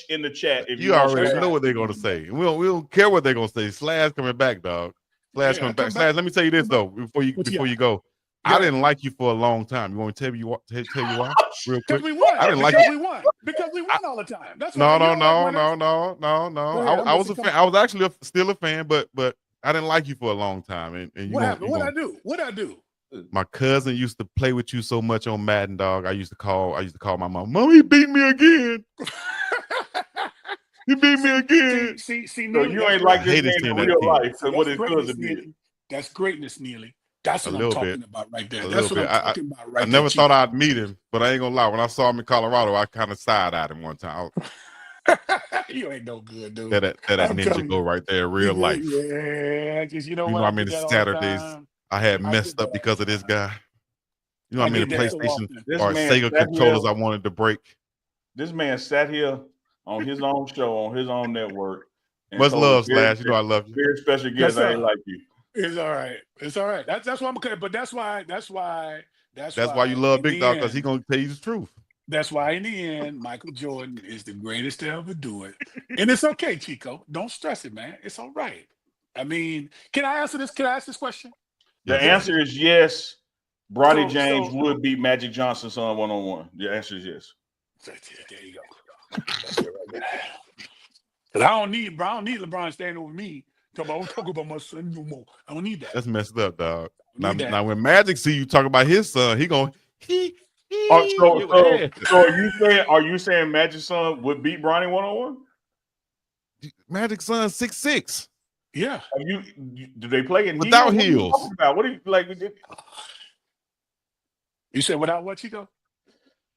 in the chat. If you already know what they're gonna say. We don't care what they're gonna say. Slash coming back, dog. Slash coming back. Slash. Let me tell you this though, before you go. I didn't like you for a long time. You want me to tell you why? Real quick. We won. I didn't like you. Because we won all the time. That's no. I was a fan. I was actually still a fan, but I didn't like you for a long time. And what happened? What'd I do? My cousin used to play with you so much on Madden, dog. I used to call my mom. Mom, he beat me again. He beat me again. See, so you ain't like this in real life. So what his cousin did. That's greatness, Neely. That's what I'm talking about right there. That's what I'm talking about right there. I never thought I'd meet him, but I ain't gonna lie. When I saw him in Colorado, I kind of side-eyed him one time. You ain't no good, dude. That ninja go right there, real life. Yeah, because you know what? I mean, Saturdays, I had messed up because of this guy. You know how many PlayStation This or man Sega sat controllers here- I wanted to break. This man sat here on his own show, on his own network. and Much told love, a very- Slash. You know I love you. Very special guest. I ain't like you. It's all right. It's all right. That's why I'm okay. But that's why That's why you love Big Dog, because he's gonna tell you the truth. That's why in the end, Michael Jordan is the greatest to ever do it. And it's okay, Chico. Don't stress it, man. It's all right. I mean, can I answer this? Can I ask this question? The answer is yes. Bronny So- James so- would beat Magic Johnson son 1-on-1. The answer is yes. There you go. That's it right there. 'Cause I don't need LeBron standing over me. I don't talk about my son no more. I don't need that. That's messed up, dog. Now, Need that. now when Magic see you talk about his son, he going So are you saying Magic son would beat Bronny 1-on-1? Magic son 6'6". Yeah. Do they play in Without heels? What are you heels. talking about? What are you like? You said without what, Chico?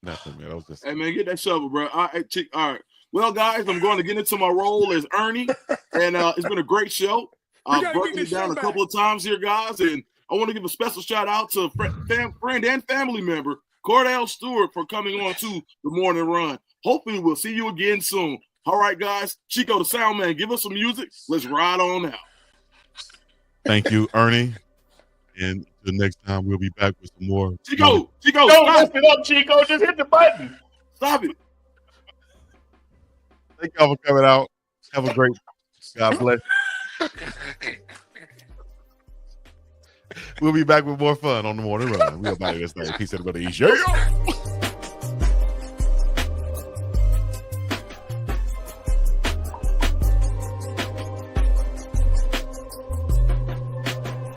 Nothing, man. I was just Hey, man, get that shovel, bro. All right. Well, guys, I'm going to get into my role as Ernie, and it's been a great show. I've broken it down a couple of times here, guys, and I want to give a special shout out to friend and family member Cordell Stewart for coming on to the morning run. Hopefully, we'll see you again soon. All right, guys. Chico, the sound man, give us some music. Let's ride on out. Thank you, Ernie. And the next time we'll be back with some more. Chico, Don't mess it up, Chico. Just hit the button. Stop it. Thank y'all for coming out. Have a great. God bless. We'll be back with more fun on the morning run. We'll buy this thing. Peace, everybody. Yeah.